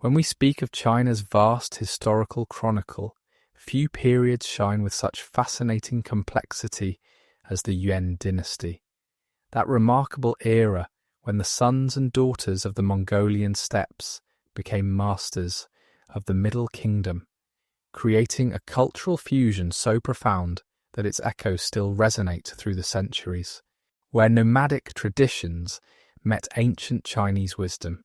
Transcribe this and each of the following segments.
When we speak of China's vast historical chronicle, few periods shine with such fascinating complexity as the Yuan Dynasty. That remarkable era when the sons and daughters of the Mongolian steppes became masters of the Middle Kingdom, creating a cultural fusion so profound that its echoes still resonate through the centuries, where nomadic traditions met ancient Chinese wisdom,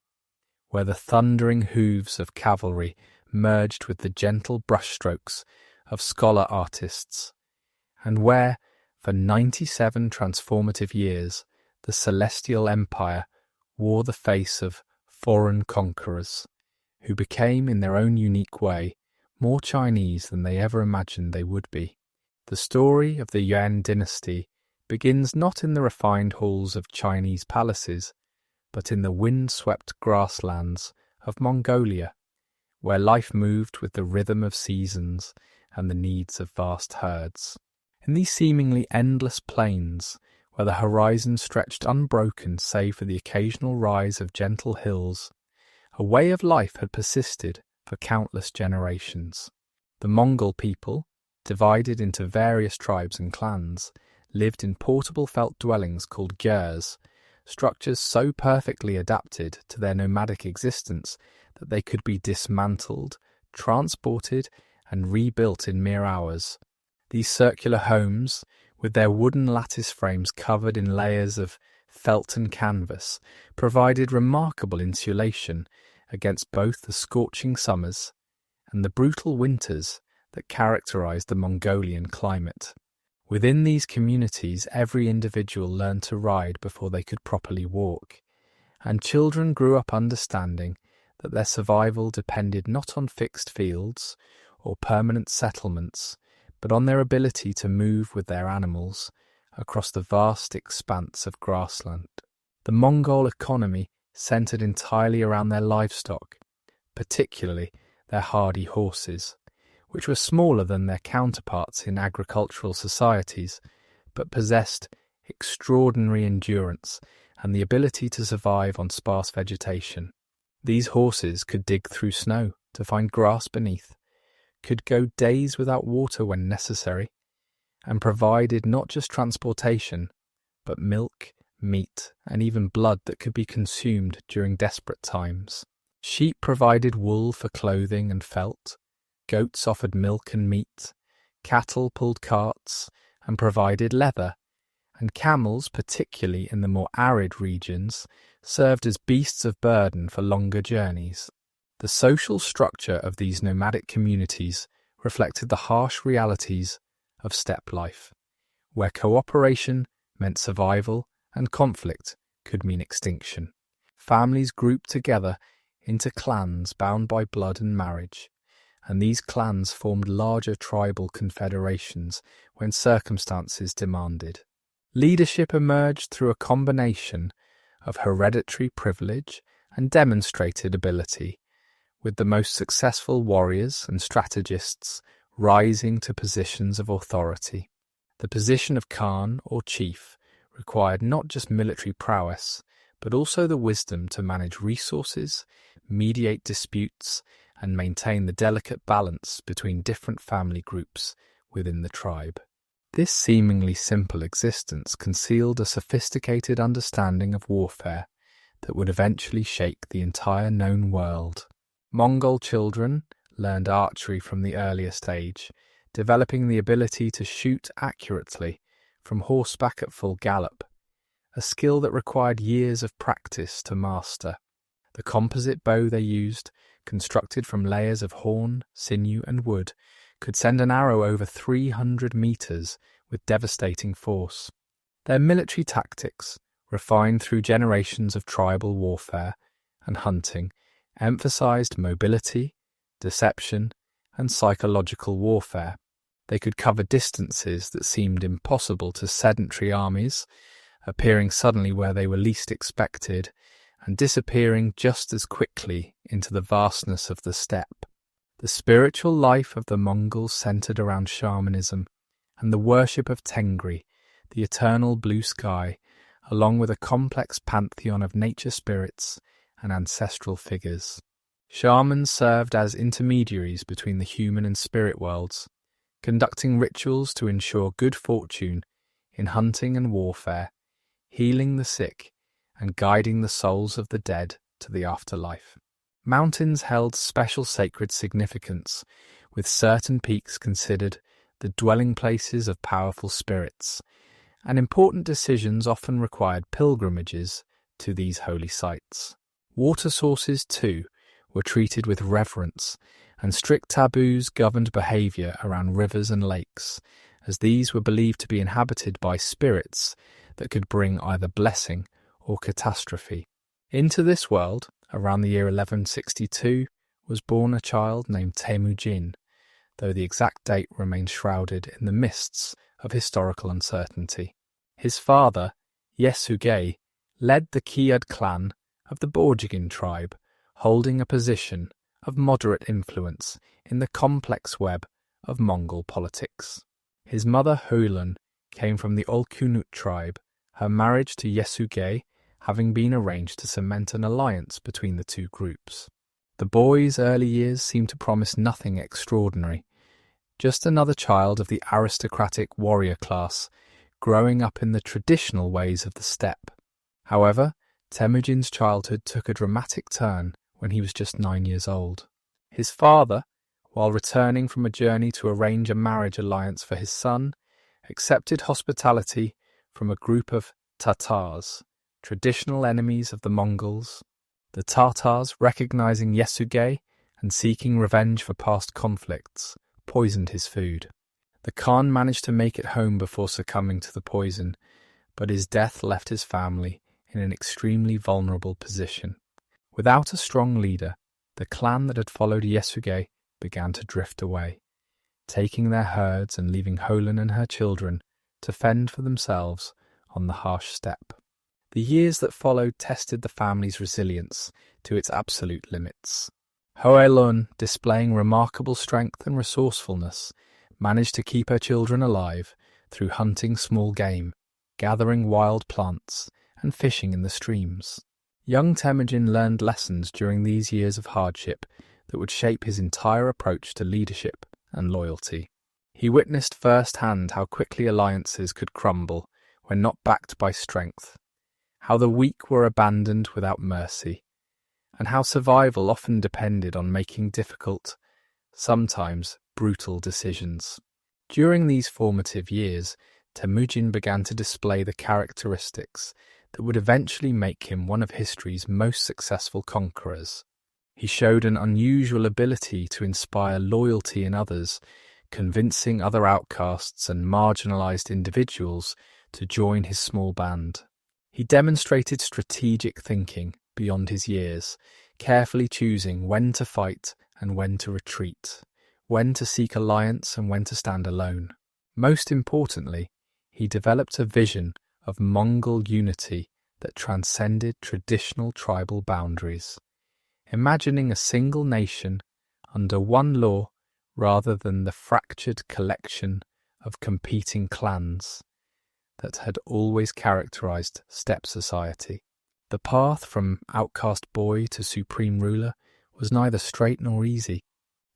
where the thundering hooves of cavalry merged with the gentle brushstrokes of scholar artists, and where, for 97 transformative years, the Celestial Empire wore the face of foreign conquerors, who became, in their own unique way, more Chinese than they ever imagined they would be. The story of the Yuan Dynasty begins not in the refined halls of Chinese palaces, but in the wind-swept grasslands of Mongolia, where life moved with the rhythm of seasons and the needs of vast herds. In these seemingly endless plains, where the horizon stretched unbroken save for the occasional rise of gentle hills, a way of life had persisted for countless generations. The Mongol people, divided into various tribes and clans, lived in portable felt dwellings called gyrs, structures so perfectly adapted to their nomadic existence that they could be dismantled, transported, and rebuilt in mere hours. These circular homes, with their wooden lattice frames covered in layers of felt and canvas, provided remarkable insulation against both the scorching summers and the brutal winters that characterized the Mongolian climate. Within these communities, every individual learned to ride before they could properly walk, and children grew up understanding that their survival depended not on fixed fields or permanent settlements, but on their ability to move with their animals across the vast expanse of grassland. The Mongol economy centered entirely around their livestock, particularly their hardy horses, which were smaller than their counterparts in agricultural societies, but possessed extraordinary endurance and the ability to survive on sparse vegetation. These horses could dig through snow to find grass beneath, could go days without water when necessary, and provided not just transportation, but milk, meat, and even blood that could be consumed during desperate times. Sheep provided wool for clothing and felt, goats offered milk and meat, cattle pulled carts and provided leather, and camels, particularly in the more arid regions, served as beasts of burden for longer journeys. The social structure of these nomadic communities reflected the harsh realities of steppe life, where cooperation meant survival and conflict could mean extinction. Families grouped together into clans bound by blood and marriage, and these clans formed larger tribal confederations when circumstances demanded. Leadership emerged through a combination of hereditary privilege and demonstrated ability, with the most successful warriors and strategists rising to positions of authority. The position of Khan or chief required not just military prowess, but also the wisdom to manage resources, mediate disputes, and maintain the delicate balance between different family groups within the tribe. This seemingly simple existence concealed a sophisticated understanding of warfare that would eventually shake the entire known world. Mongol children learned archery from the earliest age, developing the ability to shoot accurately from horseback at full gallop, a skill that required years of practice to master. The composite bow they used, constructed from layers of horn, sinew, and wood, could send an arrow over 300 meters with devastating force. Their military tactics, refined through generations of tribal warfare and hunting, emphasized mobility, deception, and psychological warfare. They could cover distances that seemed impossible to sedentary armies, appearing suddenly where they were least expected, and disappearing just as quickly into the vastness of the steppe. The spiritual life of the Mongols centered around shamanism and the worship of Tengri, the eternal blue sky, along with a complex pantheon of nature spirits and ancestral figures. Shamans served as intermediaries between the human and spirit worlds, conducting rituals to ensure good fortune in hunting and warfare, healing the sick, and guiding the souls of the dead to the afterlife. Mountains held special sacred significance, with certain peaks considered the dwelling places of powerful spirits, and important decisions often required pilgrimages to these holy sites. Water sources, too, were treated with reverence, and strict taboos governed behaviour around rivers and lakes, as these were believed to be inhabited by spirits that could bring either blessing or catastrophe. Into this world, around the year 1162, was born a child named Temujin, though the exact date remains shrouded in the mists of historical uncertainty. His father, Yesugei, led the Kiyud clan of the Borjigin tribe, holding a position of moderate influence in the complex web of Mongol politics. His mother Hulun came from the Olkunut tribe, her marriage to Yesugei having been arranged to cement an alliance between the two groups. The boy's early years seemed to promise nothing extraordinary, just another child of the aristocratic warrior class, growing up in the traditional ways of the steppe. However, Temujin's childhood took a dramatic turn when he was just 9 years old. His father, while returning from a journey to arrange a marriage alliance for his son, accepted hospitality from a group of Tatars, traditional enemies of the Mongols. The Tatars, recognizing Yesugei and seeking revenge for past conflicts, poisoned his food. The Khan managed to make it home before succumbing to the poison, but his death left his family in an extremely vulnerable position. Without a strong leader, the clan that had followed Yesugei began to drift away, taking their herds and leaving Hulun and her children to fend for themselves on the harsh steppe. The years that followed tested the family's resilience to its absolute limits. Hoelun, displaying remarkable strength and resourcefulness, managed to keep her children alive through hunting small game, gathering wild plants, and fishing in the streams. Young Temujin learned lessons during these years of hardship that would shape his entire approach to leadership and loyalty. He witnessed firsthand how quickly alliances could crumble when not backed by strength, how the weak were abandoned without mercy, and how survival often depended on making difficult, sometimes brutal decisions. During these formative years, Temujin began to display the characteristics that would eventually make him one of history's most successful conquerors. He showed an unusual ability to inspire loyalty in others, convincing other outcasts and marginalized individuals to join his small band. He demonstrated strategic thinking beyond his years, carefully choosing when to fight and when to retreat, when to seek alliance and when to stand alone. Most importantly, he developed a vision of Mongol unity that transcended traditional tribal boundaries, imagining a single nation under one law rather than the fractured collection of competing clans that had always characterized steppe society. The path from outcast boy to supreme ruler was neither straight nor easy.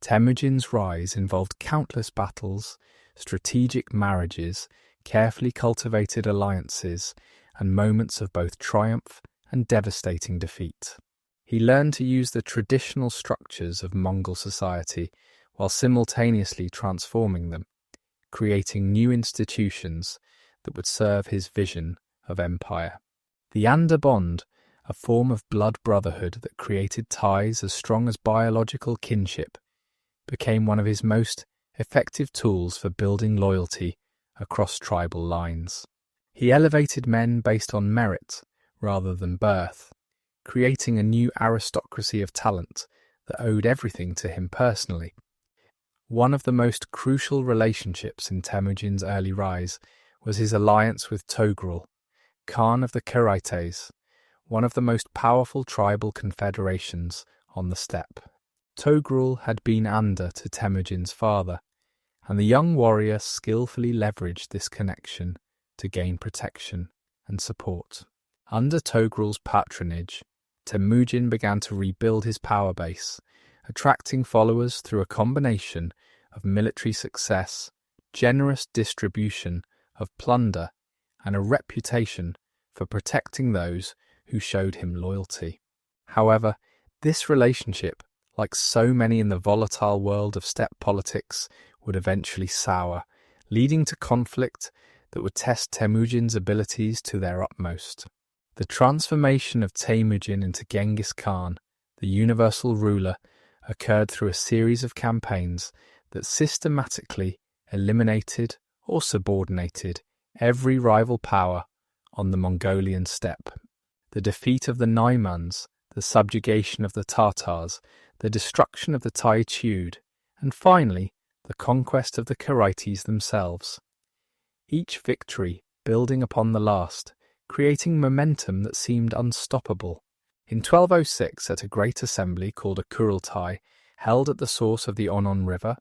Temujin's rise involved countless battles, strategic marriages, carefully cultivated alliances, and moments of both triumph and devastating defeat. He learned to use the traditional structures of Mongol society while simultaneously transforming them, creating new institutions that would serve his vision of empire. The Anda bond, a form of blood brotherhood that created ties as strong as biological kinship, became one of his most effective tools for building loyalty across tribal lines. He elevated men based on merit rather than birth, creating a new aristocracy of talent that owed everything to him personally. One of the most crucial relationships in Temujin's early rise was his alliance with Togrul, Khan of the Karaites, one of the most powerful tribal confederations on the steppe. Togrul had been Anda to Temujin's father, and the young warrior skillfully leveraged this connection to gain protection and support. Under Togrul's patronage, Temujin began to rebuild his power base, attracting followers through a combination of military success, generous distribution of plunder, and a reputation for protecting those who showed him loyalty. However, this relationship, like so many in the volatile world of steppe politics, would eventually sour, leading to conflict that would test Temujin's abilities to their utmost. The transformation of Temujin into Genghis Khan, the universal ruler, occurred through a series of campaigns that systematically eliminated or subordinated every rival power on the Mongolian steppe. The defeat of the Naimans, the subjugation of the Tatars, the destruction of the Taichud, and finally, the conquest of the Karaites themselves. Each victory building upon the last, creating momentum that seemed unstoppable. In 1206, at a great assembly called a Kurultai, held at the source of the Onon River,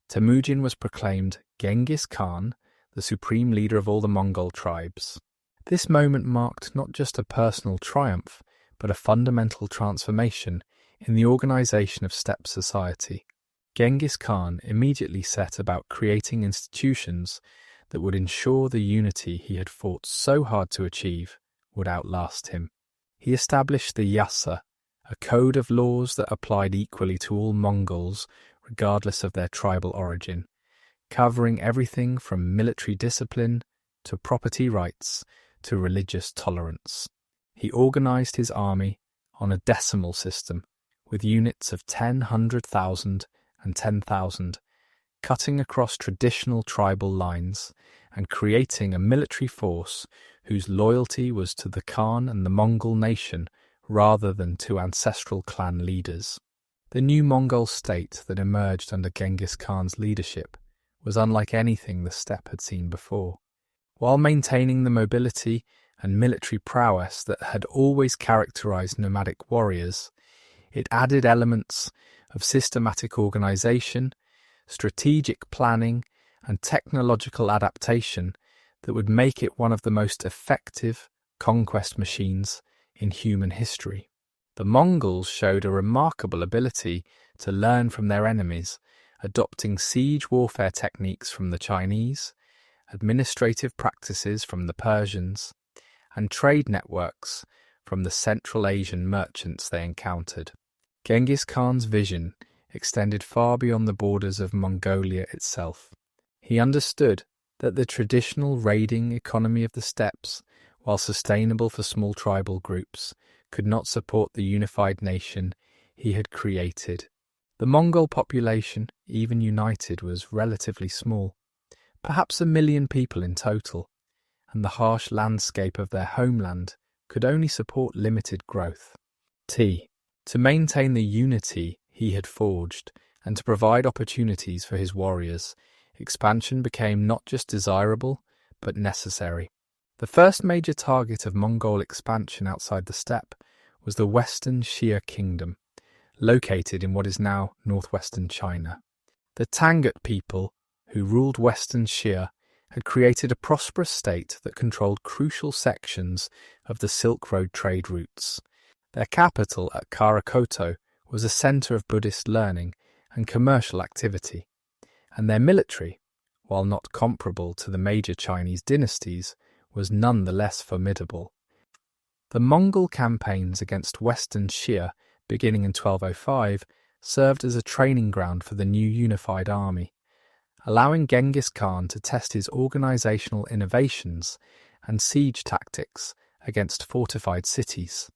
Temujin was proclaimed Genghis Khan, the supreme leader of all the Mongol tribes. This moment marked not just a personal triumph, but a fundamental transformation in the organization of steppe society. Genghis Khan immediately set about creating institutions that would ensure the unity he had fought so hard to achieve would outlast him. He established the Yasa, a code of laws that applied equally to all Mongols regardless of their tribal origin, covering everything from military discipline to property rights to religious tolerance. He organized his army on a decimal system with units of 10, 100,000 and 10,000, cutting across traditional tribal lines and creating a military force whose loyalty was to the Khan and the Mongol nation rather than to ancestral clan leaders. The new Mongol state that emerged under Genghis Khan's leadership was unlike anything the steppe had seen before. While maintaining the mobility and military prowess that had always characterized nomadic warriors, it added elements of systematic organization, strategic planning, and technological adaptation that would make it one of the most effective conquest machines in human history. The Mongols showed a remarkable ability to learn from their enemies, adopting siege warfare techniques from the Chinese, administrative practices from the Persians, and trade networks from the Central Asian merchants they encountered. Genghis Khan's vision extended far beyond the borders of Mongolia itself. He understood that the traditional raiding economy of the steppes, while sustainable for small tribal groups, could not support the unified nation he had created. The Mongol population, even united, was relatively small, perhaps 1 million people in total, and the harsh landscape of their homeland could only support limited growth. To maintain the unity he had forged and to provide opportunities for his warriors, expansion became not just desirable, but necessary. The first major target of Mongol expansion outside the steppe was the Western Xia Kingdom, located in what is now northwestern China. The Tangut people, who ruled Western Xia, had created a prosperous state that controlled crucial sections of the Silk Road trade routes. Their capital at Karakoto was a centre of Buddhist learning and commercial activity, and their military, while not comparable to the major Chinese dynasties, was none the less formidable. The Mongol campaigns against Western Xia, beginning in 1205, served as a training ground for the new unified army, allowing Genghis Khan to test his organisational innovations and siege tactics against fortified cities.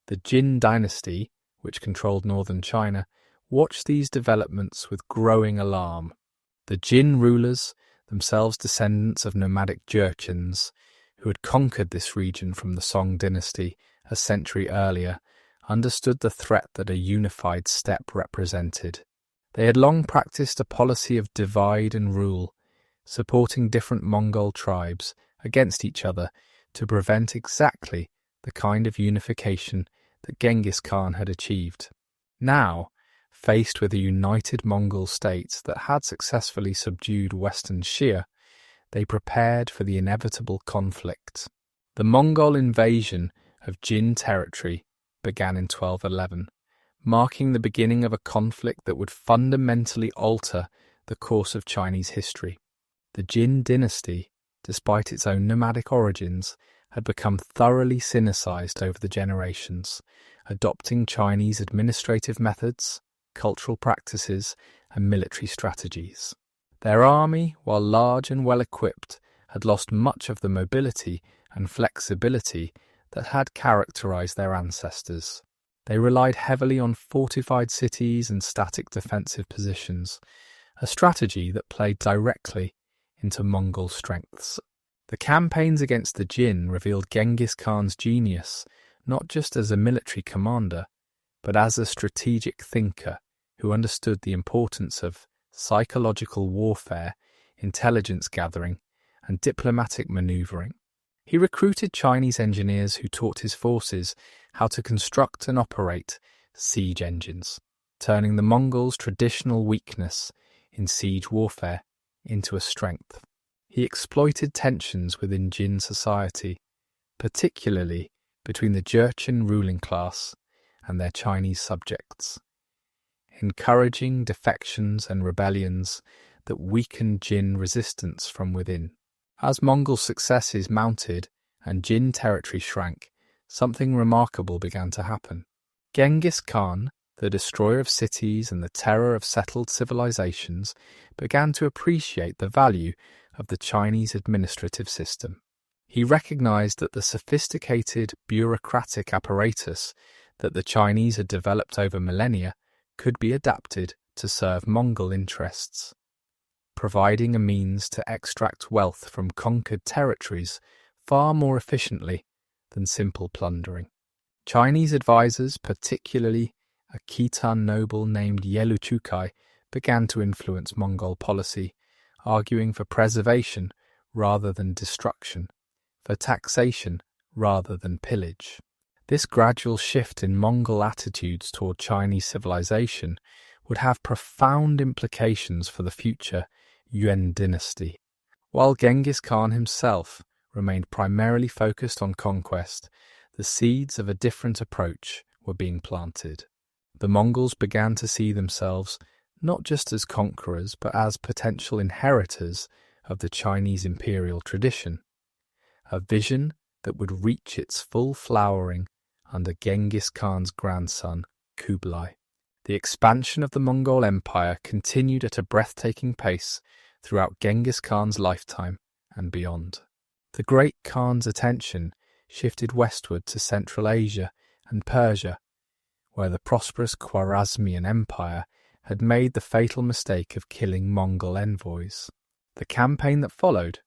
The Yuan Dynasty, which controlled northern China, watched these developments with growing alarm. The Jin rulers, themselves descendants of nomadic Jurchens, who had conquered this region from the Song dynasty a century earlier, understood the threat that a unified steppe represented. They had long practiced a policy of divide and rule, supporting different Mongol tribes against each other to prevent exactly the kind of unification that Genghis Khan had achieved. Now, faced with a united Mongol state that had successfully subdued Western Xia, they prepared for the inevitable conflict. The Mongol invasion of Jin territory began in 1211, marking the beginning of a conflict that would fundamentally alter the course of Chinese history. The Jin dynasty, despite its own nomadic origins, had become thoroughly Sinicized over the generations, adopting Chinese administrative methods, cultural practices, and military strategies. Their army, while large and well-equipped, had lost much of the mobility and flexibility that had characterized their ancestors. They relied heavily on fortified cities and static defensive positions, a strategy that played directly into Mongol strengths. The campaigns against the Jin revealed Genghis Khan's genius not just as a military commander, but as a strategic thinker who understood the importance of psychological warfare, intelligence gathering, and diplomatic maneuvering. He recruited Chinese engineers who taught his forces how to construct and operate siege engines, turning the Mongols' traditional weakness in siege warfare into a strength. He exploited tensions within Jin society, particularly between the Jurchen ruling class and their Chinese subjects, encouraging defections and rebellions that weakened Jin resistance from within. As Mongol successes mounted and Jin territory shrank, something remarkable began to happen. Genghis Khan, the destroyer of cities and the terror of settled civilizations, began to appreciate the value of the Chinese administrative system. He recognized that the sophisticated bureaucratic apparatus that the Chinese had developed over millennia could be adapted to serve Mongol interests, providing a means to extract wealth from conquered territories far more efficiently than simple plundering. Chinese advisors, particularly a Khitan noble named Yelu Chukai, began to influence Mongol policy, arguing for preservation rather than destruction, for taxation rather than pillage. This gradual shift in Mongol attitudes toward Chinese civilization would have profound implications for the future Yuan Dynasty. While Genghis Khan himself remained primarily focused on conquest, the seeds of a different approach were being planted. The Mongols began to see themselves not just as conquerors but as potential inheritors of the Chinese imperial tradition, a vision that would reach its full flowering under Genghis Khan's grandson, Kublai. The expansion of the Mongol Empire continued at a breathtaking pace throughout Genghis Khan's lifetime and beyond. The great Khan's attention shifted westward to Central Asia and Persia, where the prosperous Khwarezmian Empire had made the fatal mistake of killing Mongol envoys. The campaign that followed,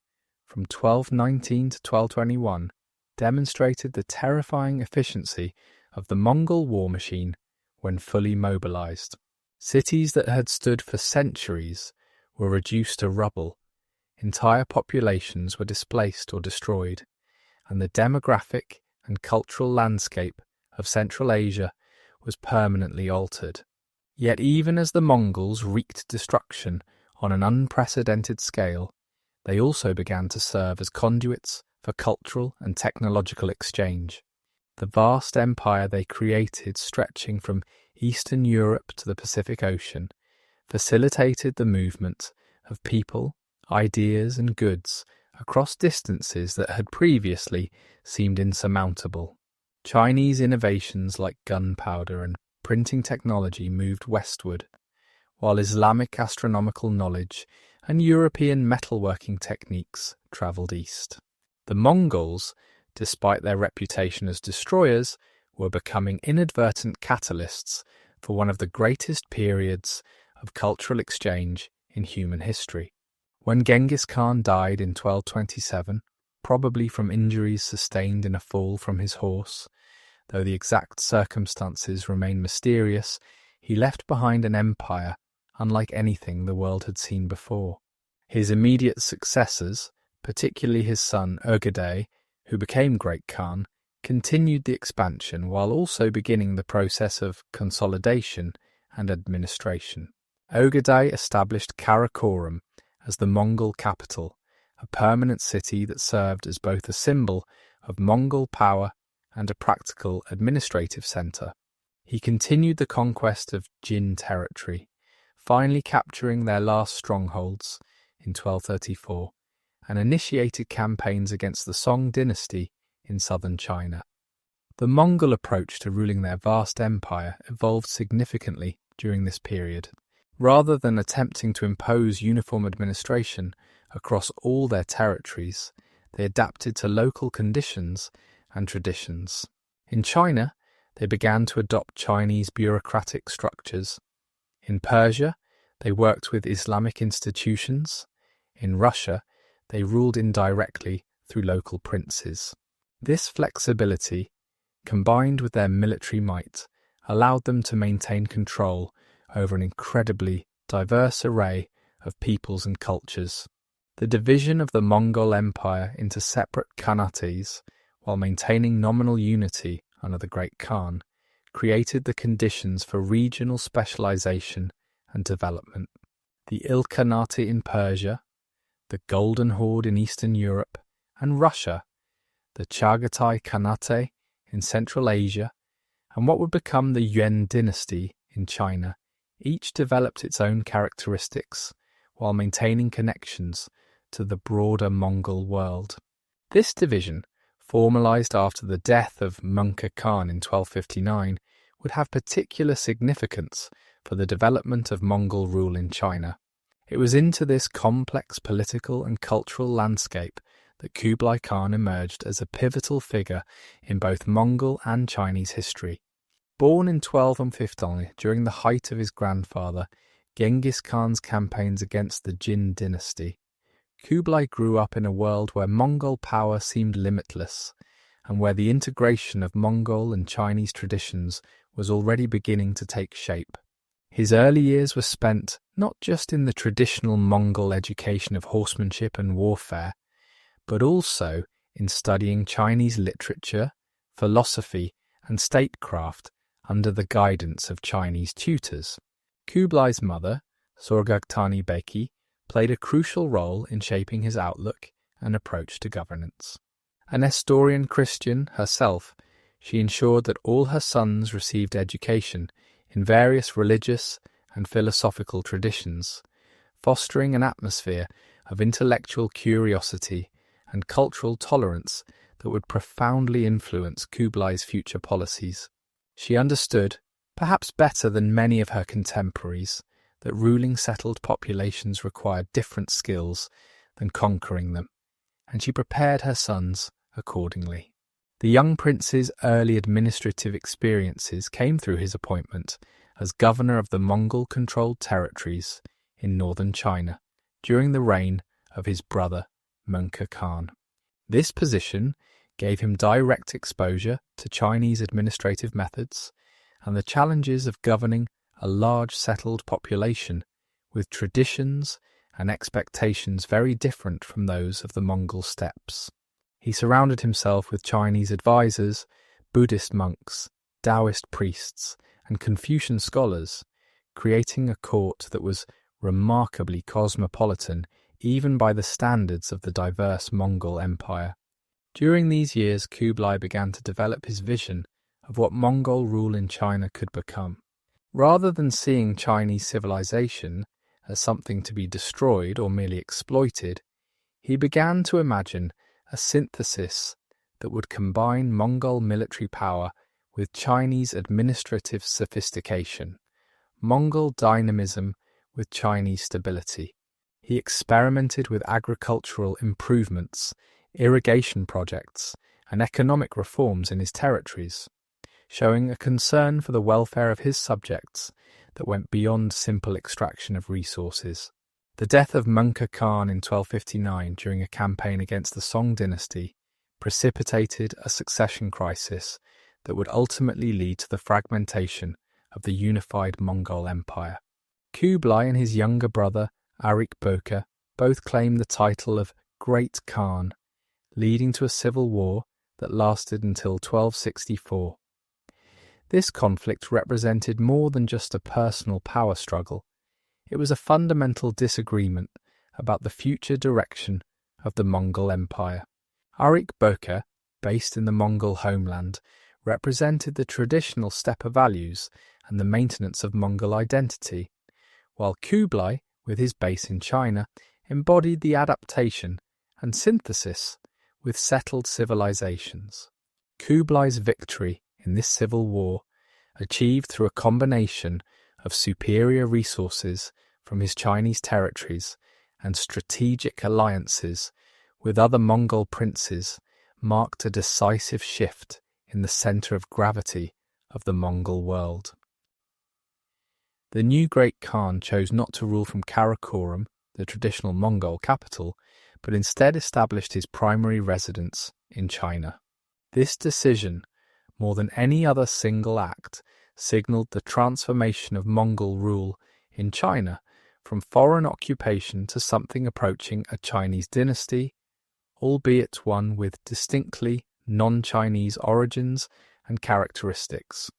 from 1219 to 1221, demonstrated the terrifying efficiency of the Mongol war machine when fully mobilized. Cities that had stood for centuries were reduced to rubble, entire populations were displaced or destroyed, and the demographic and cultural landscape of Central Asia was permanently altered. Yet even as the Mongols wreaked destruction on an unprecedented scale, they also began to serve as conduits for cultural and technological exchange. The vast empire they created, stretching from Eastern Europe to the Pacific Ocean, facilitated the movement of people, ideas, and goods across distances that had previously seemed insurmountable. Chinese innovations like gunpowder and printing technology moved westward, while Islamic astronomical knowledge and European metalworking techniques travelled east. The Mongols, despite their reputation as destroyers, were becoming inadvertent catalysts for one of the greatest periods of cultural exchange in human history. When Genghis Khan died in 1227, probably from injuries sustained in a fall from his horse, though the exact circumstances remain mysterious, he left behind an empire unlike anything the world had seen before. His immediate successors, particularly his son Ögedei, who became Great Khan, continued the expansion while also beginning the process of consolidation and administration. Ögedei established Karakorum as the Mongol capital, a permanent city that served as both a symbol of Mongol power and a practical administrative centre. He continued the conquest of Jin territory, finally capturing their last strongholds in 1234, and initiated campaigns against the Song dynasty in southern China. The Mongol approach to ruling their vast empire evolved significantly during this period. Rather than attempting to impose uniform administration across all their territories, they adapted to local conditions and traditions. In China, they began to adopt Chinese bureaucratic structures. In Persia, they worked with Islamic institutions. In Russia, they ruled indirectly through local princes. This flexibility, combined with their military might, allowed them to maintain control over an incredibly diverse array of peoples and cultures. The division of the Mongol Empire into separate khanates, while maintaining nominal unity under the Great Khan, created the conditions for regional specialization and development. The Ilkhanate in Persia, the Golden Horde in Eastern Europe, and Russia, the Chagatai Khanate in Central Asia, and what would become the Yuan Dynasty in China, each developed its own characteristics while maintaining connections to the broader Mongol world. This division, formalized after the death of Mongol Khan in 1259, would have particular significance for the development of Mongol rule in China. It was into this complex political and cultural landscape that Kublai Khan emerged as a pivotal figure in both Mongol and Chinese history. Born in 1215 during the height of his grandfather, Genghis Khan's campaigns against the Jin dynasty, Kublai grew up in a world where Mongol power seemed limitless, and where the integration of Mongol and Chinese traditions was already beginning to take shape. His early years were spent not just in the traditional Mongol education of horsemanship and warfare, but also in studying Chinese literature, philosophy, and statecraft under the guidance of Chinese tutors. Kublai's mother, Sorghaghtani Beki, played a crucial role in shaping his outlook and approach to governance. An Nestorian Christian herself, she ensured that all her sons received education in various religious and philosophical traditions, fostering an atmosphere of intellectual curiosity and cultural tolerance that would profoundly influence Kublai's future policies. She understood, perhaps better than many of her contemporaries, that ruling settled populations required different skills than conquering them, and she prepared her sons accordingly. The young prince's early administrative experiences came through his appointment as governor of the Mongol-controlled territories in northern China during the reign of his brother Mongol Khan. This position gave him direct exposure to Chinese administrative methods and the challenges of governing a large settled population with traditions and expectations very different from those of the Mongol steppes. He surrounded himself with Chinese advisors, Buddhist monks, Taoist priests, and Confucian scholars, creating a court that was remarkably cosmopolitan even by the standards of the diverse Mongol Empire. During these years, Kublai began to develop his vision of what Mongol rule in China could become. Rather than seeing Chinese civilization as something to be destroyed or merely exploited, he began to imagine a synthesis that would combine Mongol military power with Chinese administrative sophistication, Mongol dynamism with Chinese stability. He experimented with agricultural improvements, irrigation projects, and economic reforms in his territories, showing a concern for the welfare of his subjects that went beyond simple extraction of resources. The death of Mongol Khan in 1259 during a campaign against the Song dynasty precipitated a succession crisis that would ultimately lead to the fragmentation of the unified Mongol Empire. Kublai and his younger brother, Arik Boka, both claimed the title of Great Khan, leading to a civil war that lasted until 1264. This conflict represented more than just a personal power struggle. It was a fundamental disagreement about the future direction of the Mongol Empire. Arik Boka, based in the Mongol homeland, represented the traditional steppe values and the maintenance of Mongol identity, while Kublai, with his base in China, embodied the adaptation and synthesis with settled civilizations. Kublai's victory in this civil war, achieved through a combination of superior resources from his Chinese territories and strategic alliances with other Mongol princes, marked a decisive shift in the center of gravity of the Mongol world. The new Great Khan chose not to rule from Karakoram, the traditional Mongol capital, but instead established his primary residence in China. This decision, more than any other single act, signaled the transformation of Mongol rule in China from foreign occupation to something approaching a Chinese dynasty, albeit one with distinctly non-Chinese origins and characteristics.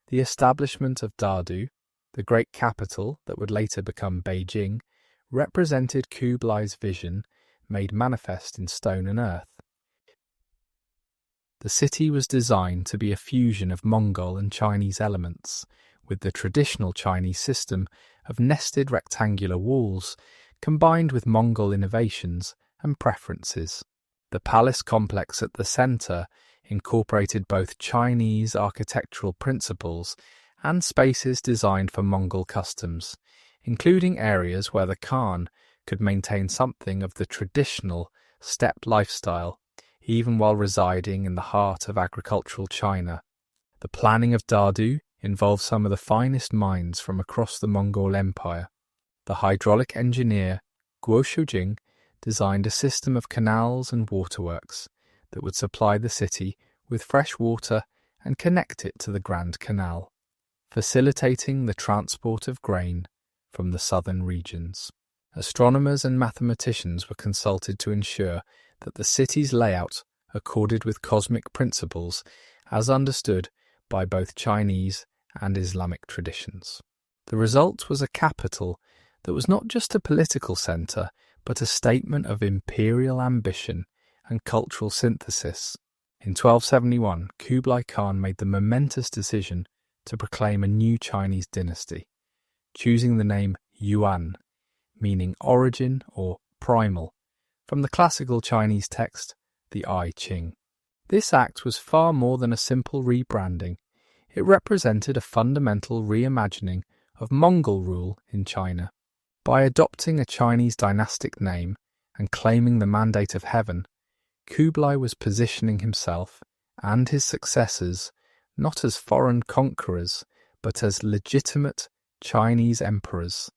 The establishment of Dadu, the great capital that would later become Beijing, represented Kublai's vision made manifest in stone and earth. The city was designed to be a fusion of Mongol and Chinese elements, with the traditional Chinese system of nested rectangular walls combined with Mongol innovations and preferences. The palace complex at the centre incorporated both Chinese architectural principles and spaces designed for Mongol customs, including areas where the Khan could maintain something of the traditional steppe lifestyle, even while residing in the heart of agricultural China. The planning of Dadu involved some of the finest minds from across the Mongol Empire. The hydraulic engineer Guo Shujing designed a system of canals and waterworks that would supply the city with fresh water and connect it to the Grand Canal, facilitating the transport of grain from the southern regions. Astronomers and mathematicians were consulted to ensure that the city's layout accorded with cosmic principles as understood by both Chinese and Islamic traditions. The result was a capital that was not just a political centre, but a statement of imperial ambition and cultural synthesis. In 1271, Kublai Khan made the momentous decision to proclaim a new Chinese dynasty, choosing the name Yuan, meaning origin or primal, from the classical Chinese text, the I Ching. This act was far more than a simple rebranding. It represented a fundamental reimagining of Mongol rule in China. By adopting a Chinese dynastic name and claiming the mandate of heaven, Kublai was positioning himself and his successors not as foreign conquerors, but as legitimate Chinese emperors,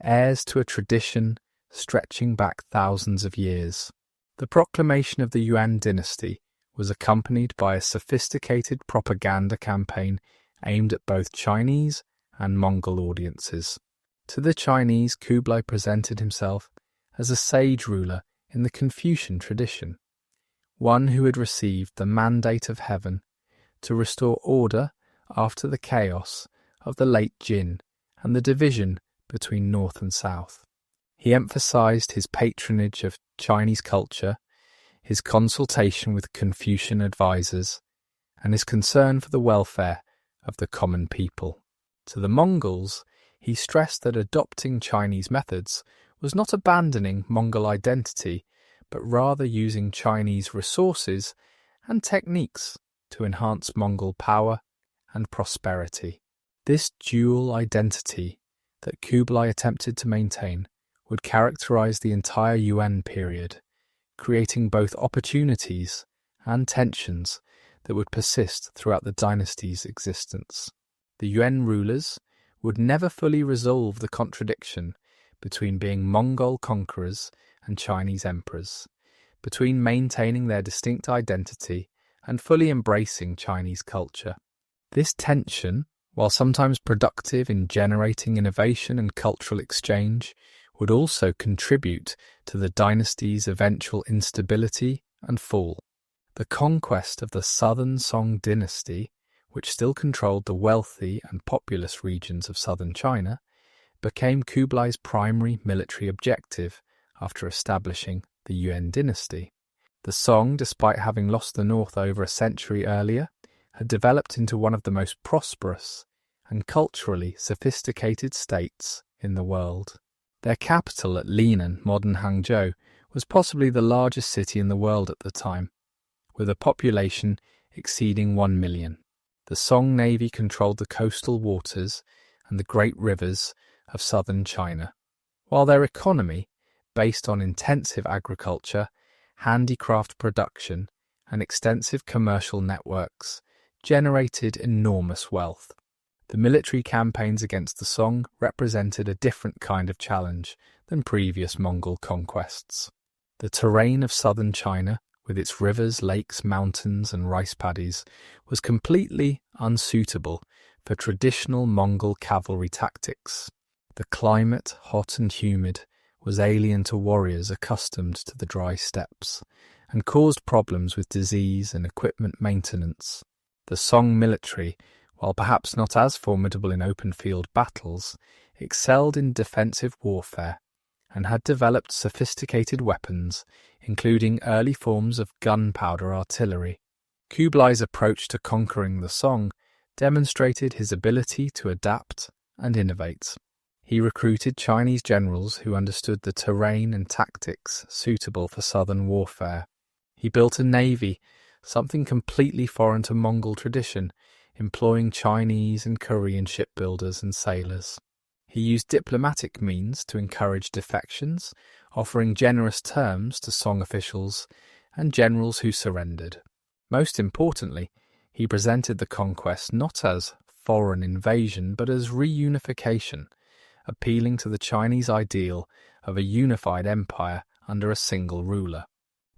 heirs to a tradition stretching back thousands of years. The proclamation of the Yuan Dynasty was accompanied by a sophisticated propaganda campaign aimed at both Chinese and Mongol audiences. To the Chinese, Kublai presented himself as a sage ruler in the Confucian tradition, one who had received the mandate of heaven to restore order after the chaos of the late Jin and the division between North and South. He emphasized his patronage of Chinese culture, his consultation with Confucian advisors, and his concern for the welfare of the common people. To the Mongols, he stressed that adopting Chinese methods was not abandoning Mongol identity, but rather using Chinese resources and techniques to enhance Mongol power and prosperity. This dual identity that Kublai attempted to maintain would characterize the entire Yuan period, creating both opportunities and tensions that would persist throughout the dynasty's existence. The Yuan rulers would never fully resolve the contradiction between being Mongol conquerors and Chinese emperors, between maintaining their distinct identity and fully embracing Chinese culture. This tension, while sometimes productive in generating innovation and cultural exchange, would also contribute to the dynasty's eventual instability and fall. The conquest of the southern Song dynasty, which still controlled the wealthy and populous regions of southern China, became Kublai's primary military objective after establishing the Yuan dynasty. The Song, despite having lost the north over a century earlier, had developed into one of the most prosperous and culturally sophisticated states in the world. Their capital at Linan, modern Hangzhou, was possibly the largest city in the world at the time, with a population exceeding 1 million. The Song Navy controlled the coastal waters and the great rivers of southern China, while their economy, based on intensive agriculture, handicraft production, and extensive commercial networks, generated enormous wealth. The military campaigns against the Song represented a different kind of challenge than previous Mongol conquests. The terrain of southern China, with its rivers, lakes, mountains, and rice paddies, was completely unsuitable for traditional Mongol cavalry tactics. The climate, hot and humid, was alien to warriors accustomed to the dry steppes, and caused problems with disease and equipment maintenance. The Song military, while perhaps not as formidable in open-field battles, excelled in defensive warfare, and had developed sophisticated weapons, including early forms of gunpowder artillery. Kublai's approach to conquering the Song demonstrated his ability to adapt and innovate. He recruited Chinese generals who understood the terrain and tactics suitable for southern warfare. He built a navy, something completely foreign to Mongol tradition, employing Chinese and Korean shipbuilders and sailors. He used diplomatic means to encourage defections, offering generous terms to Song officials and generals who surrendered. Most importantly, he presented the conquest not as foreign invasion but as reunification, appealing to the Chinese ideal of a unified empire under a single ruler.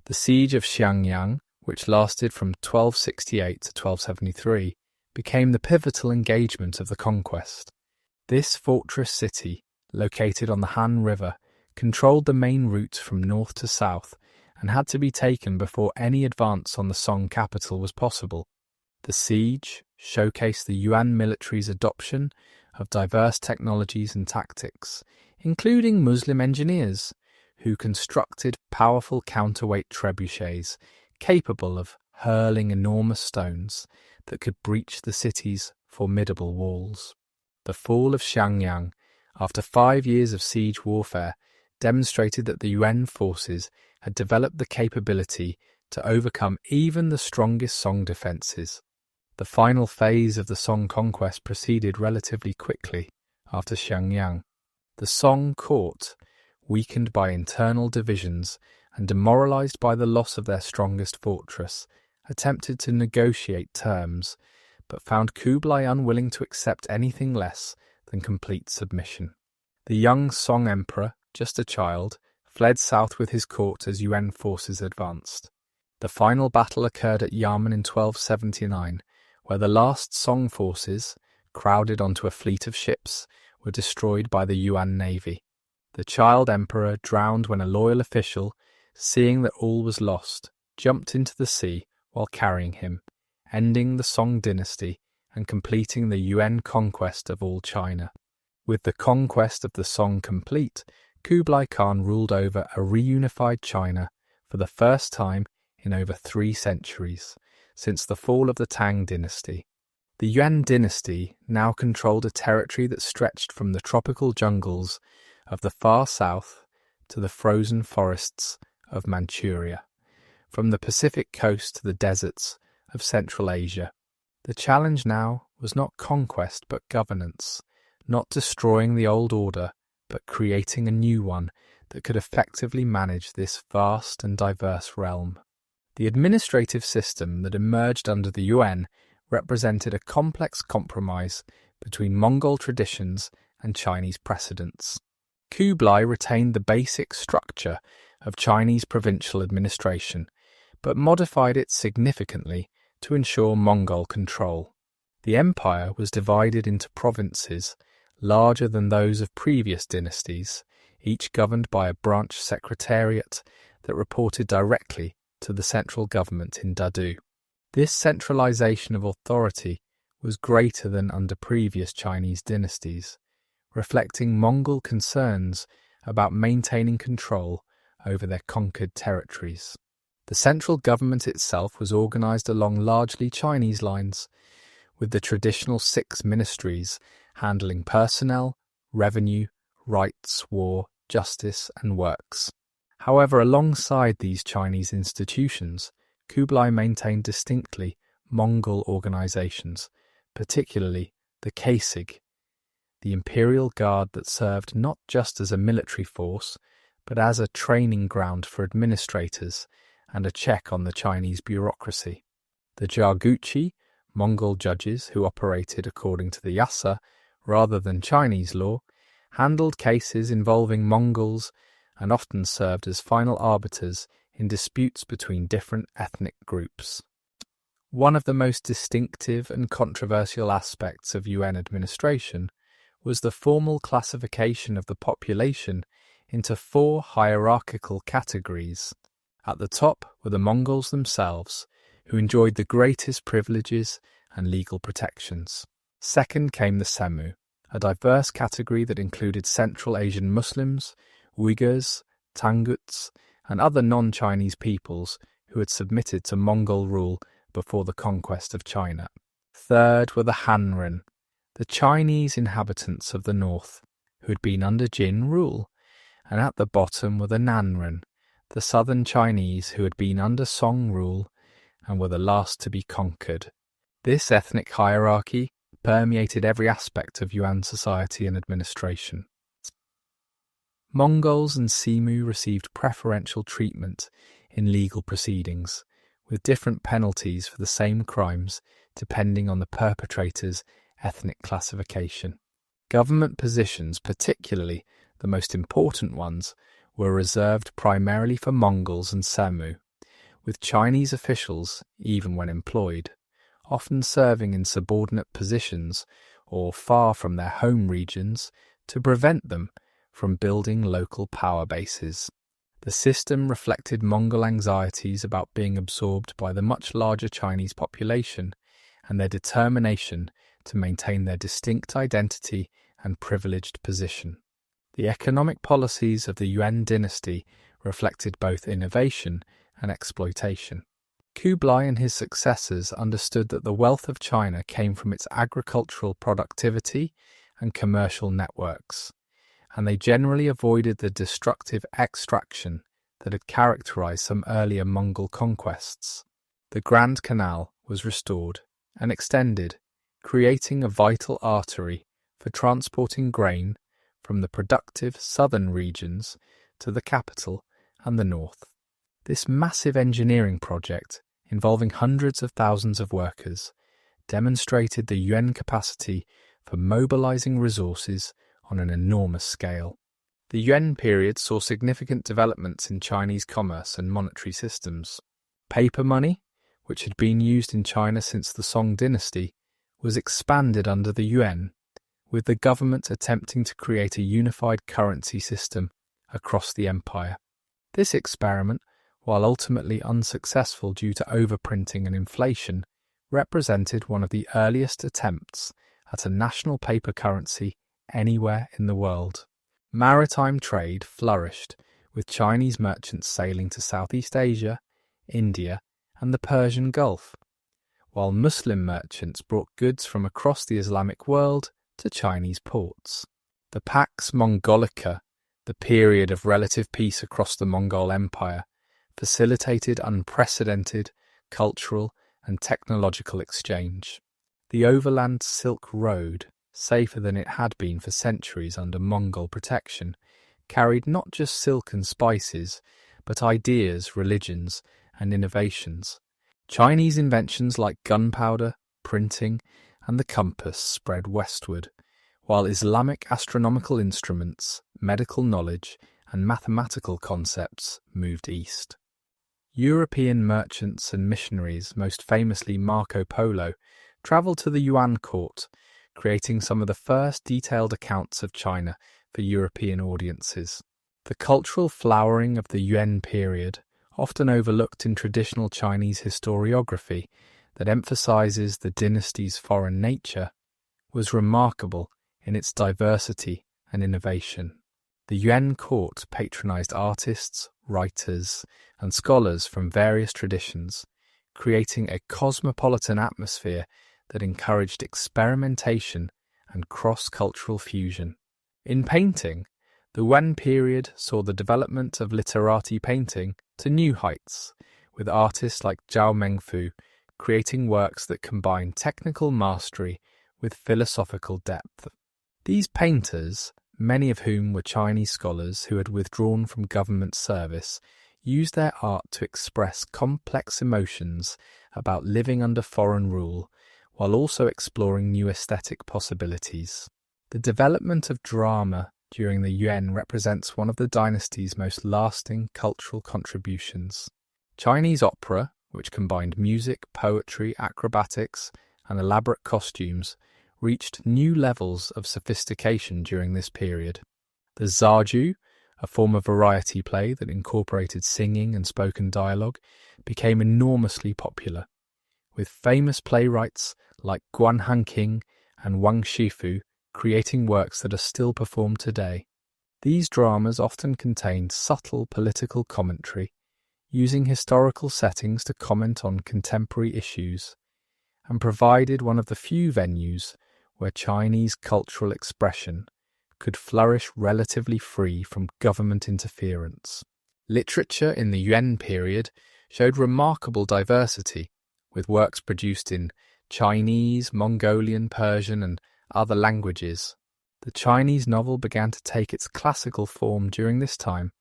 The siege of Xiangyang, which lasted from 1268 to 1273, became the pivotal engagement of the conquest. This fortress city, located on the Han River, controlled the main route from north to south and had to be taken before any advance on the Song capital was possible. The siege showcased the Yuan military's adoption of diverse technologies and tactics, including Muslim engineers, who constructed powerful counterweight trebuchets capable of hurling enormous stones that could breach the city's formidable walls. The fall of Xiangyang, after 5 years of siege warfare, demonstrated that the Yuan forces had developed the capability to overcome even the strongest Song defences. The final phase of the Song conquest proceeded relatively quickly after Xiangyang. The Song court, weakened by internal divisions and demoralised by the loss of their strongest fortress, attempted to negotiate terms, but found Kublai unwilling to accept anything less than complete submission. The young Song emperor, just a child, fled south with his court as Yuan forces advanced. The final battle occurred at Yamen in 1279, where the last Song forces, crowded onto a fleet of ships, were destroyed by the Yuan navy. The child emperor drowned when a loyal official, seeing that all was lost, jumped into the sea while carrying him, ending the Song dynasty and completing the Yuan conquest of all China. With the conquest of the Song complete, Kublai Khan ruled over a reunified China for the first time in over 3 centuries, since the fall of the Tang dynasty. The Yuan dynasty now controlled a territory that stretched from the tropical jungles of the far south to the frozen forests of Manchuria, from the Pacific coast to the deserts of Central Asia. The challenge now was not conquest but governance, not destroying the old order but creating a new one that could effectively manage this vast and diverse realm. The administrative system that emerged under the Yuan represented a complex compromise between Mongol traditions and Chinese precedents. Kublai retained the basic structure of Chinese provincial administration, but modified it significantly to ensure Mongol control. The empire was divided into provinces larger than those of previous dynasties, each governed by a branch secretariat that reported directly to the central government in Dadu. This centralization of authority was greater than under previous Chinese dynasties, reflecting Mongol concerns about maintaining control over their conquered territories. The central government itself was organized along largely Chinese lines, with the traditional 6 ministries handling personnel, revenue, rights, war, justice, and works. However, alongside these Chinese institutions, Kublai maintained distinctly Mongol organizations, particularly the Kaisig, the imperial guard that served not just as a military force, but as a training ground for administrators and a check on the Chinese bureaucracy. The Jarguchi, Mongol judges who operated according to the Yasa rather than Chinese law, handled cases involving Mongols and often served as final arbiters in disputes between different ethnic groups. One of the most distinctive and controversial aspects of Yuan administration was the formal classification of the population into 4 hierarchical categories. At the top were the Mongols themselves, who enjoyed the greatest privileges and legal protections. Second came the Semu, a diverse category that included Central Asian Muslims, Uyghurs, Tanguts, and other non-Chinese peoples who had submitted to Mongol rule before the conquest of China. Third were the Hanren, the Chinese inhabitants of the north, who had been under Jin rule, and at the bottom were the Nanren, the southern Chinese who had been under Song rule and were the last to be conquered. This ethnic hierarchy permeated every aspect of Yuan society and administration. Mongols and Semu received preferential treatment in legal proceedings, with different penalties for the same crimes depending on the perpetrator's ethnic classification. Government positions, particularly the most important ones, were reserved primarily for Mongols and Semu, with Chinese officials, even when employed, often serving in subordinate positions or far from their home regions to prevent them from building local power bases. The system reflected Mongol anxieties about being absorbed by the much larger Chinese population and their determination to maintain their distinct identity and privileged position. The economic policies of the Yuan dynasty reflected both innovation and exploitation. Kublai and his successors understood that the wealth of China came from its agricultural productivity and commercial networks, and they generally avoided the destructive extraction that had characterized some earlier Mongol conquests. The Grand Canal was restored and extended, creating a vital artery for transporting grain from the productive southern regions to the capital and the north. This massive engineering project, involving hundreds of thousands of workers, demonstrated the Yuan capacity for mobilizing resources on an enormous scale. The Yuan period saw significant developments in Chinese commerce and monetary systems. Paper money, which had been used in China since the Song dynasty, was expanded under the Yuan, with the government attempting to create a unified currency system across the empire. This experiment, while ultimately unsuccessful due to overprinting and inflation, represented one of the earliest attempts at a national paper currency anywhere in the world. Maritime trade flourished, with Chinese merchants sailing to Southeast Asia, India, and the Persian Gulf, while Muslim merchants brought goods from across the Islamic world to Chinese ports. The Pax Mongolica, the period of relative peace across the Mongol Empire, facilitated unprecedented cultural and technological exchange. The overland Silk Road, safer than it had been for centuries under Mongol protection, carried not just silk and spices, but ideas, religions, and innovations. Chinese inventions like gunpowder, printing, and the compass spread westward, while Islamic astronomical instruments, medical knowledge, and mathematical concepts moved east. European merchants and missionaries, most famously Marco Polo, travelled to the Yuan court, creating some of the first detailed accounts of China for European audiences. The cultural flowering of the Yuan period, often overlooked in traditional Chinese historiography that emphasizes the dynasty's foreign nature, was remarkable in its diversity and innovation. The Yuan court patronized artists, writers, and scholars from various traditions, creating a cosmopolitan atmosphere that encouraged experimentation and cross-cultural fusion. In painting, the Yuan period saw the development of literati painting to new heights, with artists like Zhao Mengfu creating works that combine technical mastery with philosophical depth. These painters, many of whom were Chinese scholars who had withdrawn from government service, used their art to express complex emotions about living under foreign rule, while also exploring new aesthetic possibilities. The development of drama during the Yuan represents one of the dynasty's most lasting cultural contributions. Chinese opera, which combined music, poetry, acrobatics, and elaborate costumes, reached new levels of sophistication during this period. The zaju, a form of variety play that incorporated singing and spoken dialogue, became enormously popular, with famous playwrights like Guan Hanqing and Wang Shifu creating works that are still performed today. These dramas often contained subtle political commentary, using historical settings to comment on contemporary issues, and provided one of the few venues where Chinese cultural expression could flourish relatively free from government interference. Literature in the Yuan period showed remarkable diversity, with works produced in Chinese, Mongolian, Persian, and other languages. The Chinese novel began to take its classical form during this time,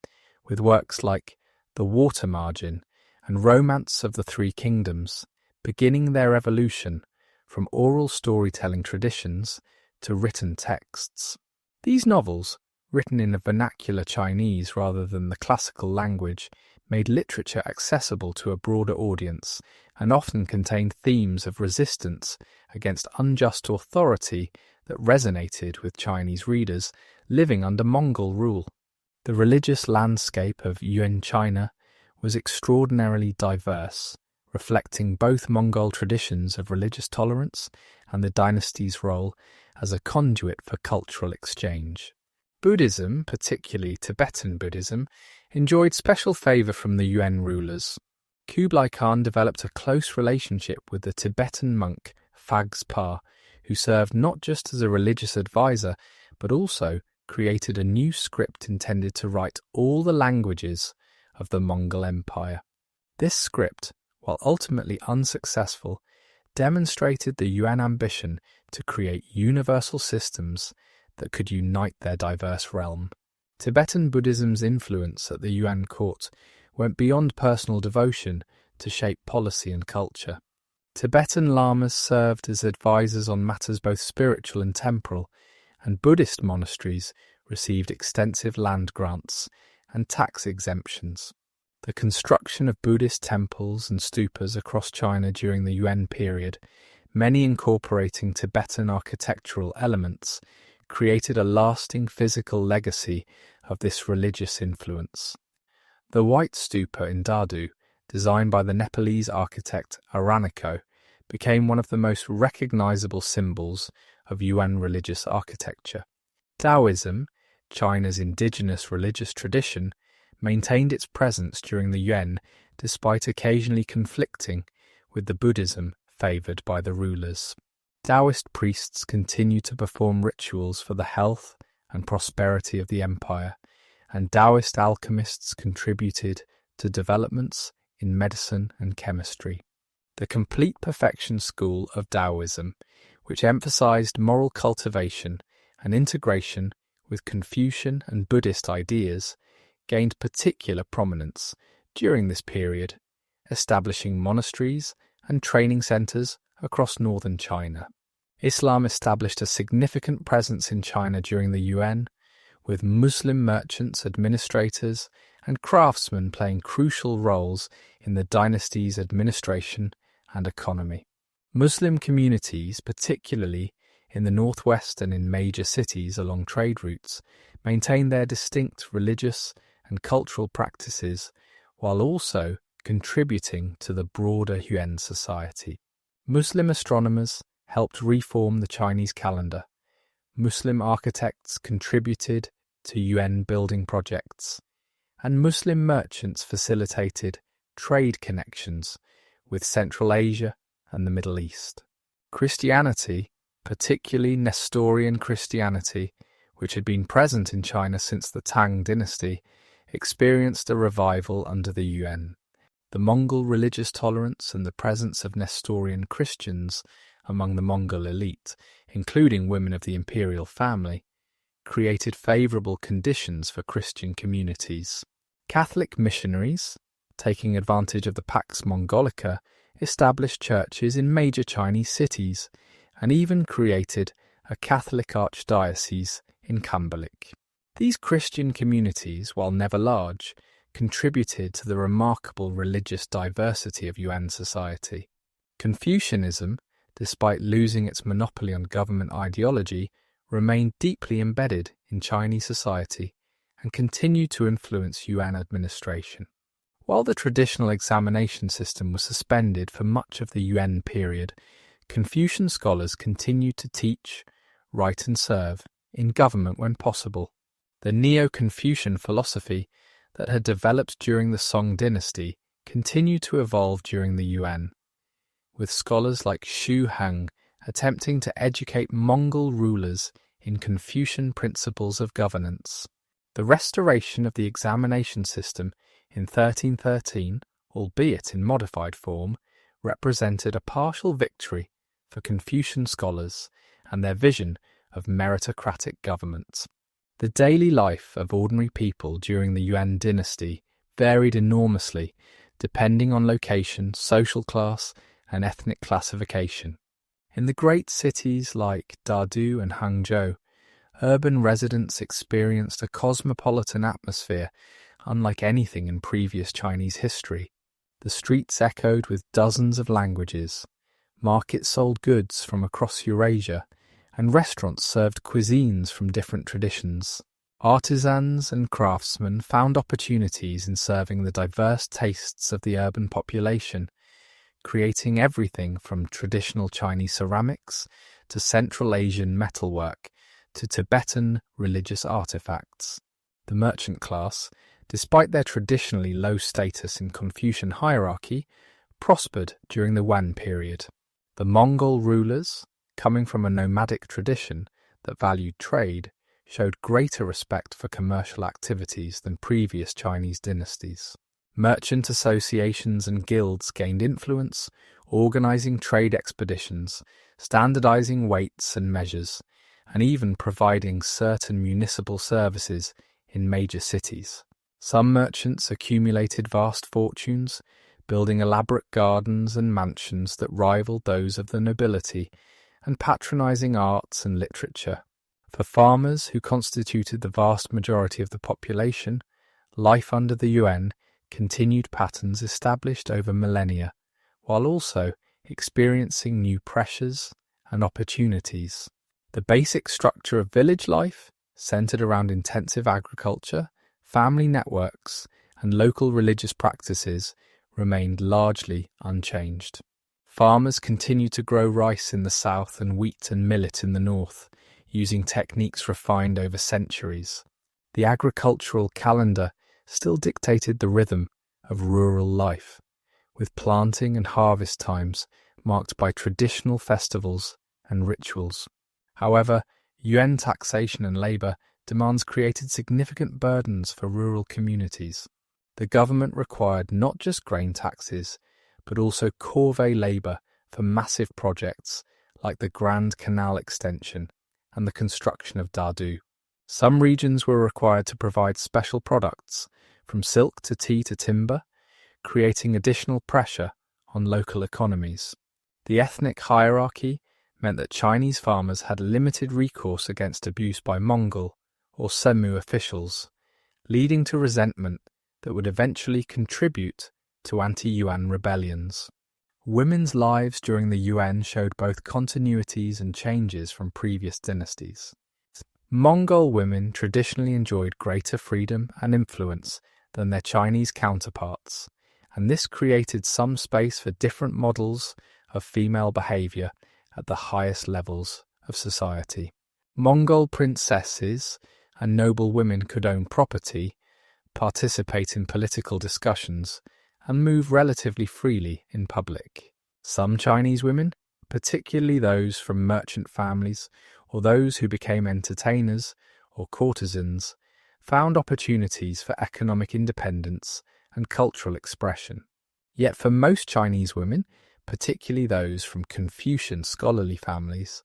with works like The Water Margin and Romance of the Three Kingdoms, beginning their evolution from oral storytelling traditions to written texts. These novels, written in a vernacular Chinese rather than the classical language, made literature accessible to a broader audience and often contained themes of resistance against unjust authority that resonated with Chinese readers living under Mongol rule. The religious landscape of Yuan China was extraordinarily diverse, reflecting both Mongol traditions of religious tolerance and the dynasty's role as a conduit for cultural exchange. Buddhism, particularly Tibetan Buddhism, enjoyed special favour from the Yuan rulers. Kublai Khan developed a close relationship with the Tibetan monk Phags Pa, who served not just as a religious advisor, but also created a new script intended to write all the languages of the Mongol Empire. This script, while ultimately unsuccessful, demonstrated the Yuan ambition to create universal systems that could unite their diverse realm. Tibetan Buddhism's influence at the Yuan court went beyond personal devotion to shape policy and culture. Tibetan lamas served as advisors on matters both spiritual and temporal, and Buddhist monasteries received extensive land grants and tax exemptions. The construction of Buddhist temples and stupas across China during the Yuan period, many incorporating Tibetan architectural elements, created a lasting physical legacy of this religious influence. The White Stupa in Dadu, designed by the Nepalese architect Araniko, became one of the most recognizable symbols of Yuan religious architecture. Taoism, China's indigenous religious tradition, maintained its presence during the Yuan despite occasionally conflicting with the Buddhism favoured by the rulers. Taoist priests continued to perform rituals for the health and prosperity of the empire, and Taoist alchemists contributed to developments in medicine and chemistry. The Complete Perfection school of Taoism, which emphasized moral cultivation and integration with Confucian and Buddhist ideas, gained particular prominence during this period, establishing monasteries and training centers across northern China. Islam established a significant presence in China during the Yuan, with Muslim merchants, administrators, and craftsmen playing crucial roles in the dynasty's administration and economy. Muslim communities, particularly in the northwest and in major cities along trade routes, maintained their distinct religious and cultural practices while also contributing to the broader Yuan society. Muslim astronomers helped reform the Chinese calendar. Muslim architects contributed to UN building projects, and Muslim merchants facilitated trade connections with Central Asia and the Middle East. Christianity, particularly Nestorian Christianity, which had been present in China since the Tang Dynasty, experienced a revival under the Yuan. The Mongol religious tolerance and the presence of Nestorian Christians among the Mongol elite, including women of the imperial family, created favourable conditions for Christian communities. Catholic missionaries, taking advantage of the Pax Mongolica, established churches in major Chinese cities and even created a Catholic archdiocese in Kambalik. These Christian communities, while never large, contributed to the remarkable religious diversity of Yuan society. Confucianism, despite losing its monopoly on government ideology, remained deeply embedded in Chinese society and continued to influence Yuan administration. While the traditional examination system was suspended for much of the Yuan period, Confucian scholars continued to teach, write and serve in government when possible. The Neo-Confucian philosophy that had developed during the Song dynasty continued to evolve during the Yuan, with scholars like Xu Heng attempting to educate Mongol rulers in Confucian principles of governance. The restoration of the examination system in 1313, albeit in modified form, represented a partial victory for Confucian scholars and their vision of meritocratic government. The daily life of ordinary people during the Yuan dynasty varied enormously depending on location, social class, and ethnic classification. In the great cities like Dadu and Hangzhou, urban residents experienced a cosmopolitan atmosphere unlike anything in previous Chinese history. The streets echoed with dozens of languages, markets sold goods from across Eurasia, and restaurants served cuisines from different traditions. Artisans and craftsmen found opportunities in serving the diverse tastes of the urban population, creating everything from traditional Chinese ceramics to Central Asian metalwork to Tibetan religious artifacts. The merchant class, despite their traditionally low status in Confucian hierarchy, prospered during the Yuan period. The Mongol rulers, coming from a nomadic tradition that valued trade, showed greater respect for commercial activities than previous Chinese dynasties. Merchant associations and guilds gained influence, organizing trade expeditions, standardizing weights and measures, and even providing certain municipal services in major cities. Some merchants accumulated vast fortunes, building elaborate gardens and mansions that rivaled those of the nobility, and patronizing arts and literature. For farmers, who constituted the vast majority of the population, life under the Yuan continued patterns established over millennia, while also experiencing new pressures and opportunities. The basic structure of village life, centered around intensive agriculture, family networks, and local religious practices, remained largely unchanged. Farmers continued to grow rice in the south and wheat and millet in the north, using techniques refined over centuries. The agricultural calendar still dictated the rhythm of rural life, with planting and harvest times marked by traditional festivals and rituals. However, Yuan taxation and labour demands created significant burdens for rural communities. The government required not just grain taxes, but also corvée labour for massive projects like the Grand Canal extension and the construction of Dadu. Some regions were required to provide special products, from silk to tea to timber, creating additional pressure on local economies. The ethnic hierarchy meant that Chinese farmers had limited recourse against abuse by Mongol or Semu officials, leading to resentment that would eventually contribute to anti-Yuan rebellions. Women's lives during the Yuan showed both continuities and changes from previous dynasties. Mongol women traditionally enjoyed greater freedom and influence than their Chinese counterparts, and this created some space for different models of female behaviour at the highest levels of society. Mongol princesses and noble women could own property, participate in political discussions, and move relatively freely in public. Some Chinese women, particularly those from merchant families or those who became entertainers or courtesans, found opportunities for economic independence and cultural expression. Yet for most Chinese women, particularly those from Confucian scholarly families,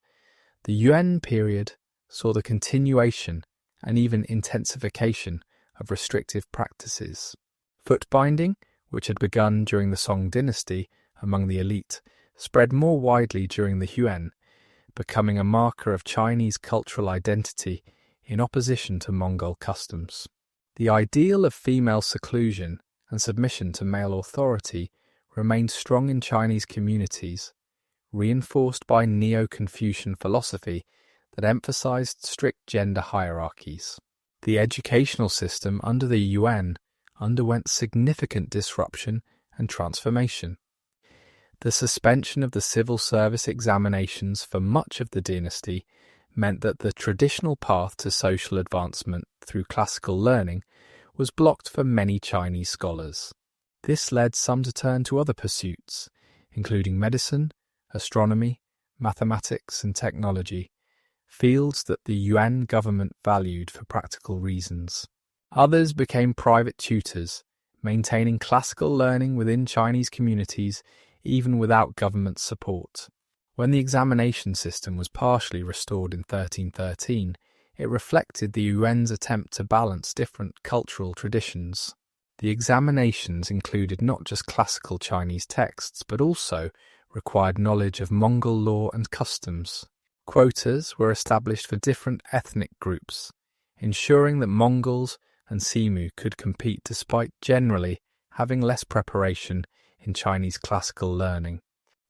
the Yuan period saw the continuation and even intensification of restrictive practices. Foot binding, which had begun during the Song dynasty among the elite, spread more widely during the Yuan, becoming a marker of Chinese cultural identity in opposition to Mongol customs. The ideal of female seclusion and submission to male authority remained strong in Chinese communities, reinforced by Neo-Confucian philosophy that emphasized strict gender hierarchies. The educational system under the Yuan underwent significant disruption and transformation. The suspension of the civil service examinations for much of the dynasty meant that the traditional path to social advancement through classical learning was blocked for many Chinese scholars. This led some to turn to other pursuits, including medicine, astronomy, mathematics, and technology, fields that the Yuan government valued for practical reasons. Others became private tutors, maintaining classical learning within Chinese communities even without government support. When the examination system was partially restored in 1313, it reflected the Yuan's attempt to balance different cultural traditions. The examinations included not just classical Chinese texts, but also required knowledge of Mongol law and customs. Quotas were established for different ethnic groups, ensuring that Mongols and Simu could compete despite generally having less preparation in Chinese classical learning.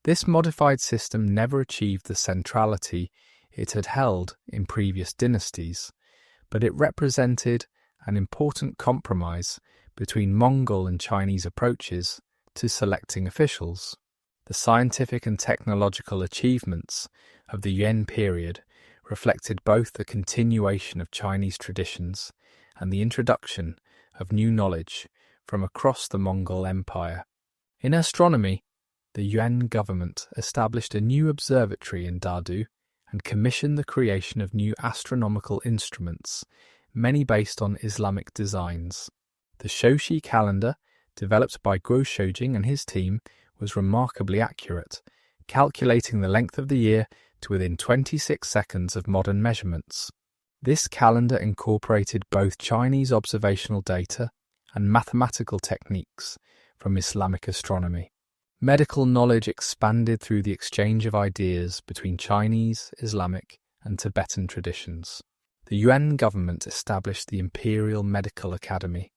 This modified system never achieved the centrality it had held in previous dynasties, but it represented an important compromise between Mongol and Chinese approaches to selecting officials. The scientific and technological achievements of the Yuan period reflected both the continuation of Chinese traditions and the introduction of new knowledge from across the Mongol Empire. In astronomy, the Yuan government established a new observatory in Dadu and commissioned the creation of new astronomical instruments, many based on Islamic designs. The Shoshi calendar, developed by Guo Shoujing and his team, was remarkably accurate, calculating the length of the year to within 26 seconds of modern measurements. This calendar incorporated both Chinese observational data and mathematical techniques from Islamic astronomy. Medical knowledge expanded through the exchange of ideas between Chinese, Islamic, and Tibetan traditions. The Yuan government established the Imperial Medical Academy,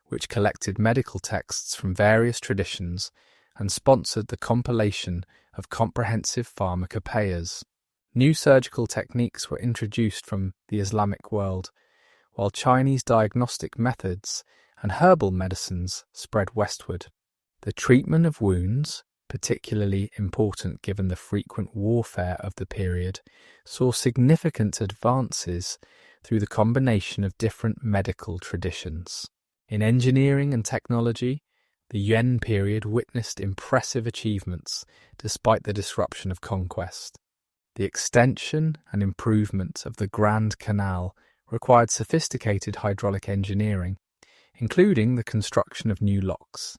which collected medical texts from various traditions and sponsored the compilation of comprehensive pharmacopoeias. New surgical techniques were introduced from the Islamic world, while Chinese diagnostic methods and herbal medicines spread westward. The treatment of wounds, particularly important given the frequent warfare of the period, saw significant advances through the combination of different medical traditions. In engineering and technology, the Yuan period witnessed impressive achievements despite the disruption of conquest. The extension and improvement of the Grand Canal required sophisticated hydraulic engineering, including the construction of new locks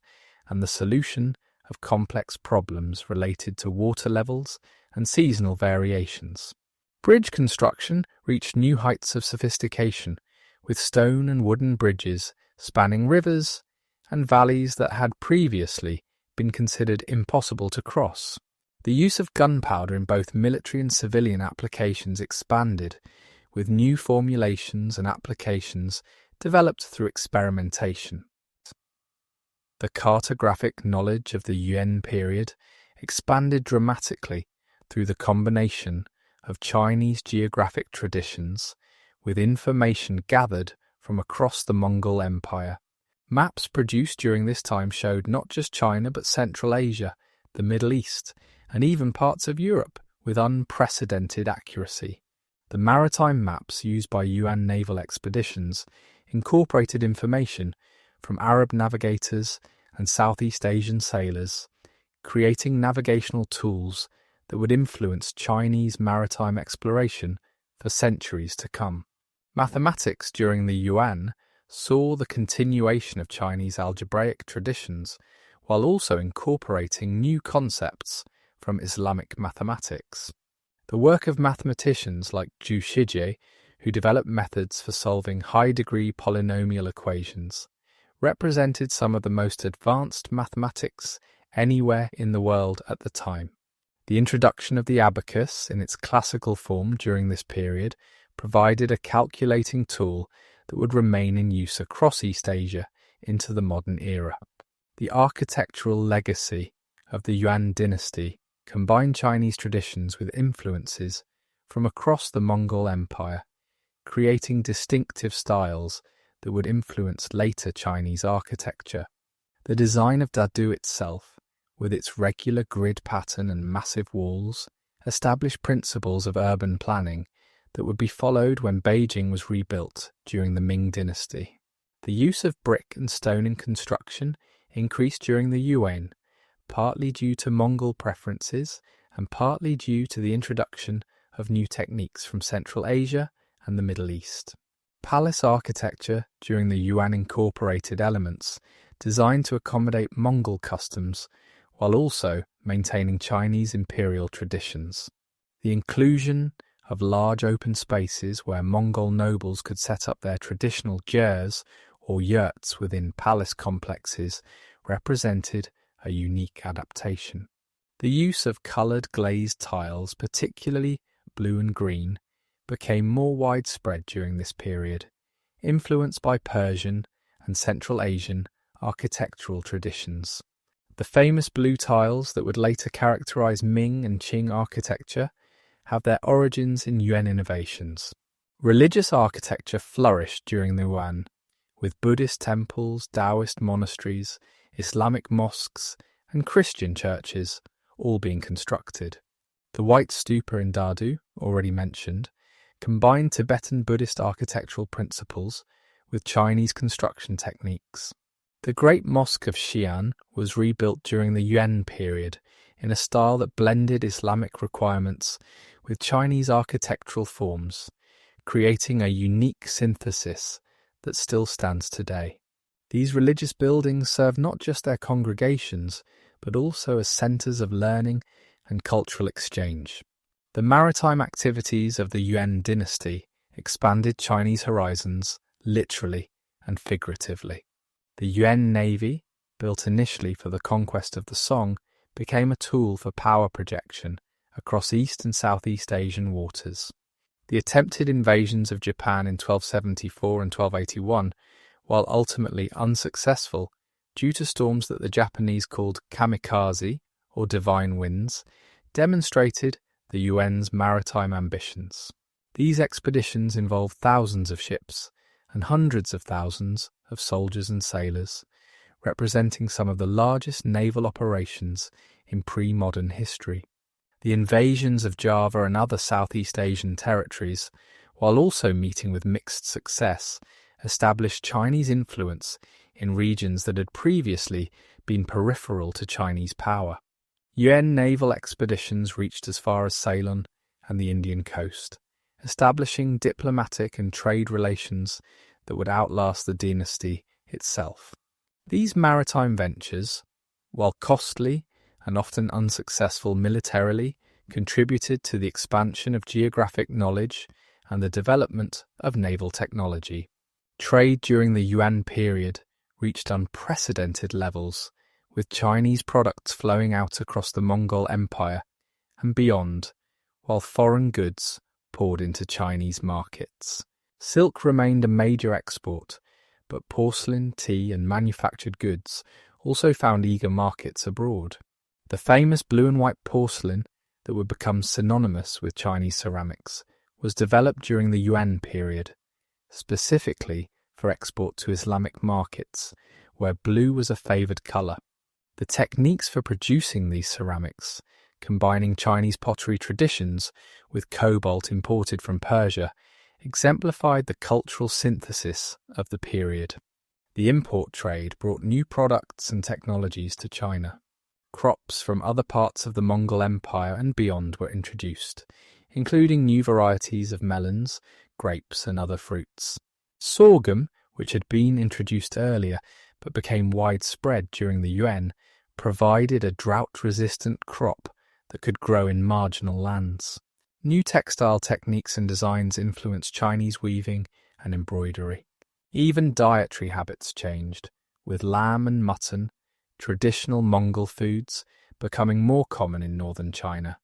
and the solution of complex problems related to water levels and seasonal variations. Bridge construction reached new heights of sophistication, with stone and wooden bridges spanning rivers and valleys that had previously been considered impossible to cross. The use of gunpowder in both military and civilian applications expanded, with new formulations and applications developed through experimentation. The cartographic knowledge of the Yuan period expanded dramatically through the combination of Chinese geographic traditions with information gathered from across the Mongol Empire. Maps produced during this time showed not just China but Central Asia, the Middle East, and even parts of Europe with unprecedented accuracy. The maritime maps used by Yuan naval expeditions incorporated information from Arab navigators and Southeast Asian sailors, creating navigational tools that would influence Chinese maritime exploration for centuries to come. Mathematics during the Yuan saw the continuation of Chinese algebraic traditions while also incorporating new concepts from Islamic mathematics. The work of mathematicians like Zhu Shijie, who developed methods for solving high-degree polynomial equations, represented some of the most advanced mathematics anywhere in the world at the time. The introduction of the abacus in its classical form during this period provided a calculating tool that would remain in use across East Asia into the modern era. The architectural legacy of the Yuan Dynasty combined Chinese traditions with influences from across the Mongol Empire, creating distinctive styles that would influence later Chinese architecture. The design of Dadu itself, with its regular grid pattern and massive walls, established principles of urban planning that would be followed when Beijing was rebuilt during the Ming Dynasty. The use of brick and stone in construction increased during the Yuan, partly due to Mongol preferences and partly due to the introduction of new techniques from Central Asia and the Middle East. Palace architecture during the Yuan incorporated elements designed to accommodate Mongol customs while also maintaining Chinese imperial traditions. The inclusion of large open spaces where Mongol nobles could set up their traditional jers or yurts within palace complexes represented a unique adaptation. The use of coloured glazed tiles, particularly blue and green, became more widespread during this period, influenced by Persian and Central Asian architectural traditions. The famous blue tiles that would later characterize Ming and Qing architecture have their origins in Yuan innovations. Religious architecture flourished during the Yuan, with Buddhist temples, Taoist monasteries, Islamic mosques, and Christian churches all being constructed. The White Stupa in Dadu, already mentioned, combined Tibetan Buddhist architectural principles with Chinese construction techniques. The Great Mosque of Xi'an was rebuilt during the Yuan period in a style that blended Islamic requirements with Chinese architectural forms, creating a unique synthesis that still stands today. These religious buildings served not just their congregations, but also as centres of learning and cultural exchange. The maritime activities of the Yuan dynasty expanded Chinese horizons literally and figuratively. The Yuan navy, built initially for the conquest of the Song, became a tool for power projection across East and Southeast Asian waters. The attempted invasions of Japan in 1274 and 1281, while ultimately unsuccessful due to storms that the Japanese called kamikaze, or divine winds, demonstrated the Yuan's maritime ambitions. These expeditions involved thousands of ships and hundreds of thousands of soldiers and sailors, representing some of the largest naval operations in pre-modern history. The invasions of Java and other Southeast Asian territories, while also meeting with mixed success, established Chinese influence in regions that had previously been peripheral to Chinese power. Yuan naval expeditions reached as far as Ceylon and the Indian coast, establishing diplomatic and trade relations that would outlast the dynasty itself. These maritime ventures, while costly and often unsuccessful militarily, contributed to the expansion of geographic knowledge and the development of naval technology. Trade during the Yuan period reached unprecedented levels, with Chinese products flowing out across the Mongol Empire and beyond, while foreign goods poured into Chinese markets. Silk remained a major export, but porcelain, tea, and manufactured goods also found eager markets abroad. The famous blue and white porcelain that would become synonymous with Chinese ceramics was developed during the Yuan period, specifically for export to Islamic markets, where blue was a favoured colour. The techniques for producing these ceramics combining Chinese pottery traditions with cobalt imported from Persia, exemplified the cultural synthesis of the period. The import trade brought new products and technologies to China. Crops from other parts of the Mongol Empire and beyond were introduced, including new varieties of melons, grapes, and other fruits. Sorghum, which had been introduced earlier but became widespread during the Yuan, provided a drought-resistant crop that could grow in marginal lands. New textile techniques and designs influenced Chinese weaving and embroidery. Even dietary habits changed, with lamb and mutton, traditional Mongol foods, becoming more common in northern China,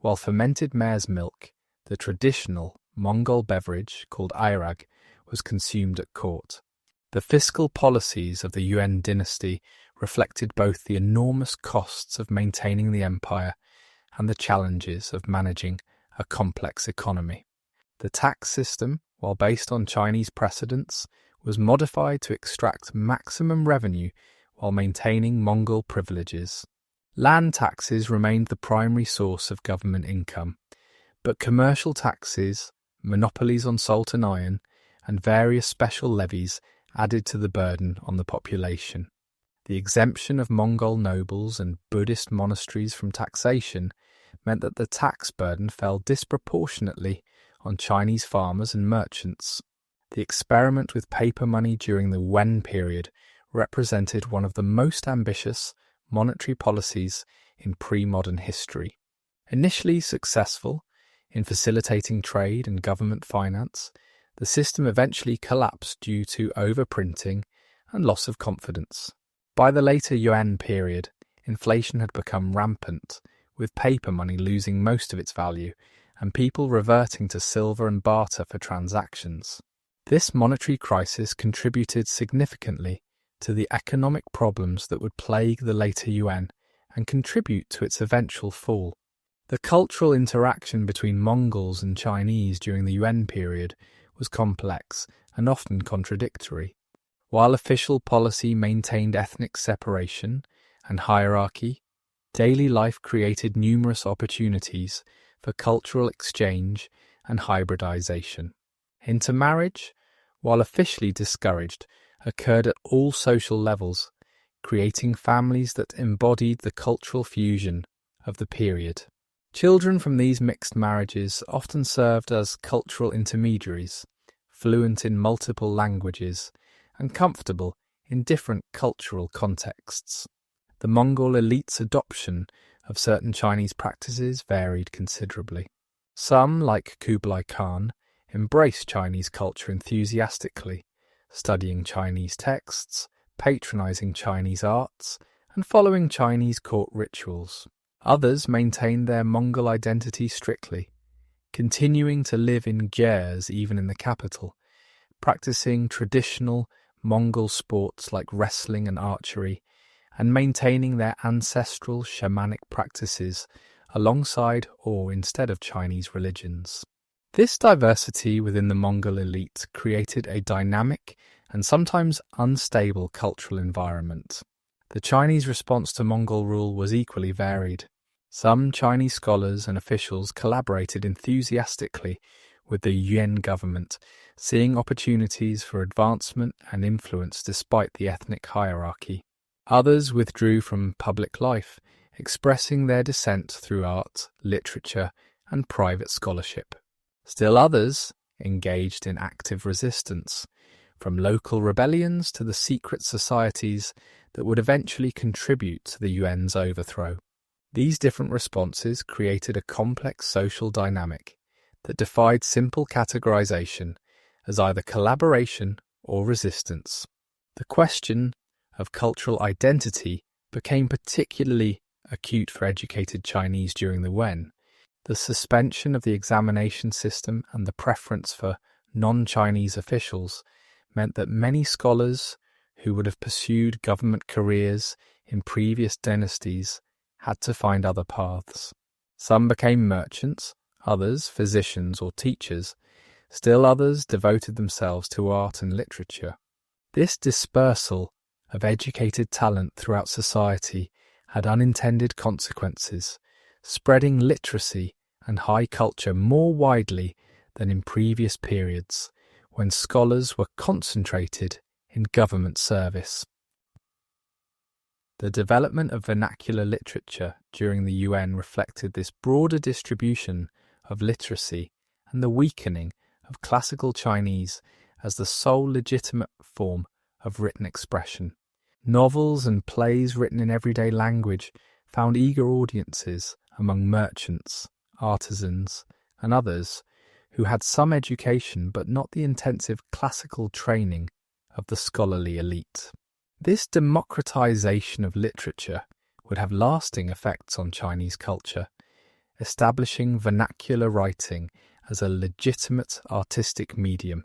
while fermented mare's milk, the traditional Mongol beverage called airag, was consumed at court. The fiscal policies of the Yuan Dynasty reflected both the enormous costs of maintaining the empire and the challenges of managing a complex economy. The tax system, while based on Chinese precedents, was modified to extract maximum revenue while maintaining Mongol privileges. Land taxes remained the primary source of government income, but commercial taxes, monopolies on salt and iron, and various special levies added to the burden on the population. The exemption of Mongol nobles and Buddhist monasteries from taxation meant that the tax burden fell disproportionately on Chinese farmers and merchants. The experiment with paper money during the Wen period represented one of the most ambitious monetary policies in pre-modern history. Initially successful in facilitating trade and government finance, the system eventually collapsed due to overprinting and loss of confidence. By the later Yuan period, inflation had become rampant, with paper money losing most of its value and people reverting to silver and barter for transactions. This monetary crisis contributed significantly to the economic problems that would plague the later Yuan and contribute to its eventual fall. The cultural interaction between Mongols and Chinese during the Yuan period was complex and often contradictory. While official policy maintained ethnic separation and hierarchy, daily life created numerous opportunities for cultural exchange and hybridization. Intermarriage, while officially discouraged, occurred at all social levels, creating families that embodied the cultural fusion of the period. Children from these mixed marriages often served as cultural intermediaries, fluent in multiple languages and comfortable in different cultural contexts. The Mongol elite's adoption of certain Chinese practices varied considerably. Some, like Kublai Khan, embraced Chinese culture enthusiastically, studying Chinese texts, patronizing Chinese arts, and following Chinese court rituals. Others maintained their Mongol identity strictly, continuing to live in gers even in the capital, practicing traditional Mongol sports like wrestling and archery, and maintaining their ancestral shamanic practices alongside or instead of Chinese religions. This diversity within the Mongol elite created a dynamic and sometimes unstable cultural environment. The Chinese response to Mongol rule was equally varied. Some Chinese scholars and officials collaborated enthusiastically with the Yuan government, seeing opportunities for advancement and influence despite the ethnic hierarchy. Others withdrew from public life, expressing their dissent through art, literature, and private scholarship. Still others engaged in active resistance, from local rebellions to the secret societies that would eventually contribute to the Yuan's overthrow. These different responses created a complex social dynamic that defied simple categorization as either collaboration or resistance. The question of cultural identity became particularly acute for educated Chinese during the Wen. The suspension of the examination system and the preference for non-Chinese officials meant that many scholars who would have pursued government careers in previous dynasties had to find other paths. Some became merchants, others physicians or teachers, still others devoted themselves to art and literature. This dispersal of educated talent throughout society had unintended consequences, spreading literacy and high culture more widely than in previous periods when scholars were concentrated in government service. The development of vernacular literature during the Yuan reflected this broader distribution of literacy and the weakening of classical Chinese as the sole legitimate form of written expression. Novels and plays written in everyday language found eager audiences among merchants, artisans, and others who had some education but not the intensive classical training of the scholarly elite. This democratization of literature would have lasting effects on Chinese culture, establishing vernacular writing as a legitimate artistic medium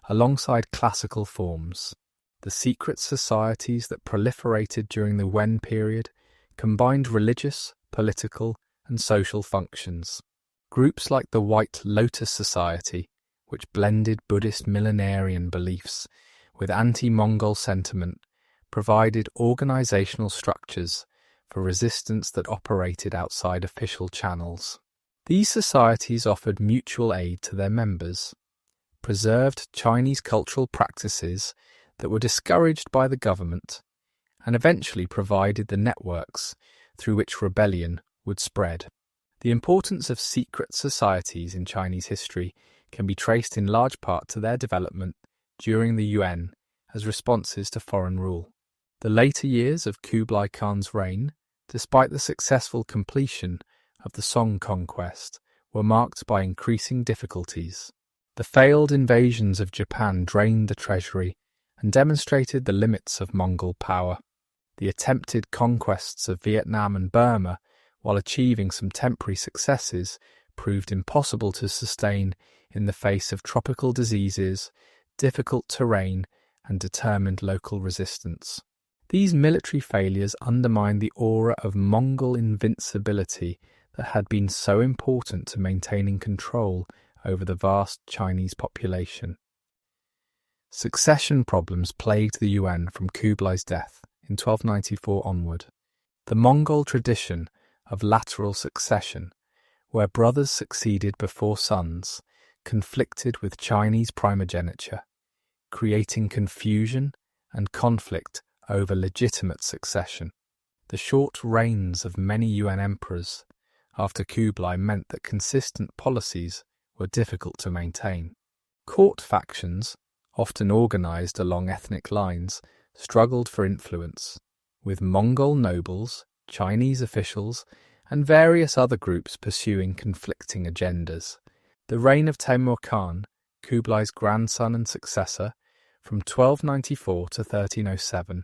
alongside classical forms. The secret societies that proliferated during the Wen period combined religious, political, and social functions. Groups like the White Lotus Society, which blended Buddhist millenarian beliefs with anti-Mongol sentiment, provided organizational structures for resistance that operated outside official channels. These societies offered mutual aid to their members, preserved Chinese cultural practices that were discouraged by the government, and eventually provided the networks through which rebellion would spread. The importance of secret societies in Chinese history can be traced in large part to their development during the Yuan as responses to foreign rule. The later years of Kublai Khan's reign, despite the successful completion of the Song conquest, were marked by increasing difficulties. The failed invasions of Japan drained the treasury and demonstrated the limits of Mongol power. The attempted conquests of Vietnam and Burma, while achieving some temporary successes, proved impossible to sustain in the face of tropical diseases, difficult terrain, and determined local resistance. These military failures undermined the aura of Mongol invincibility that had been so important to maintaining control over the vast Chinese population. Succession problems plagued the Yuan from Kublai's death in 1294 onward. The Mongol tradition of lateral succession, where brothers succeeded before sons, conflicted with Chinese primogeniture, creating confusion and conflict over legitimate succession. The short reigns of many Yuan emperors after Kublai meant that consistent policies were difficult to maintain. Court factions, often organized along ethnic lines, struggled for influence, with Mongol nobles, Chinese officials, and various other groups pursuing conflicting agendas. The reign of Temur Khan, Kublai's grandson and successor, from 1294 to 1307,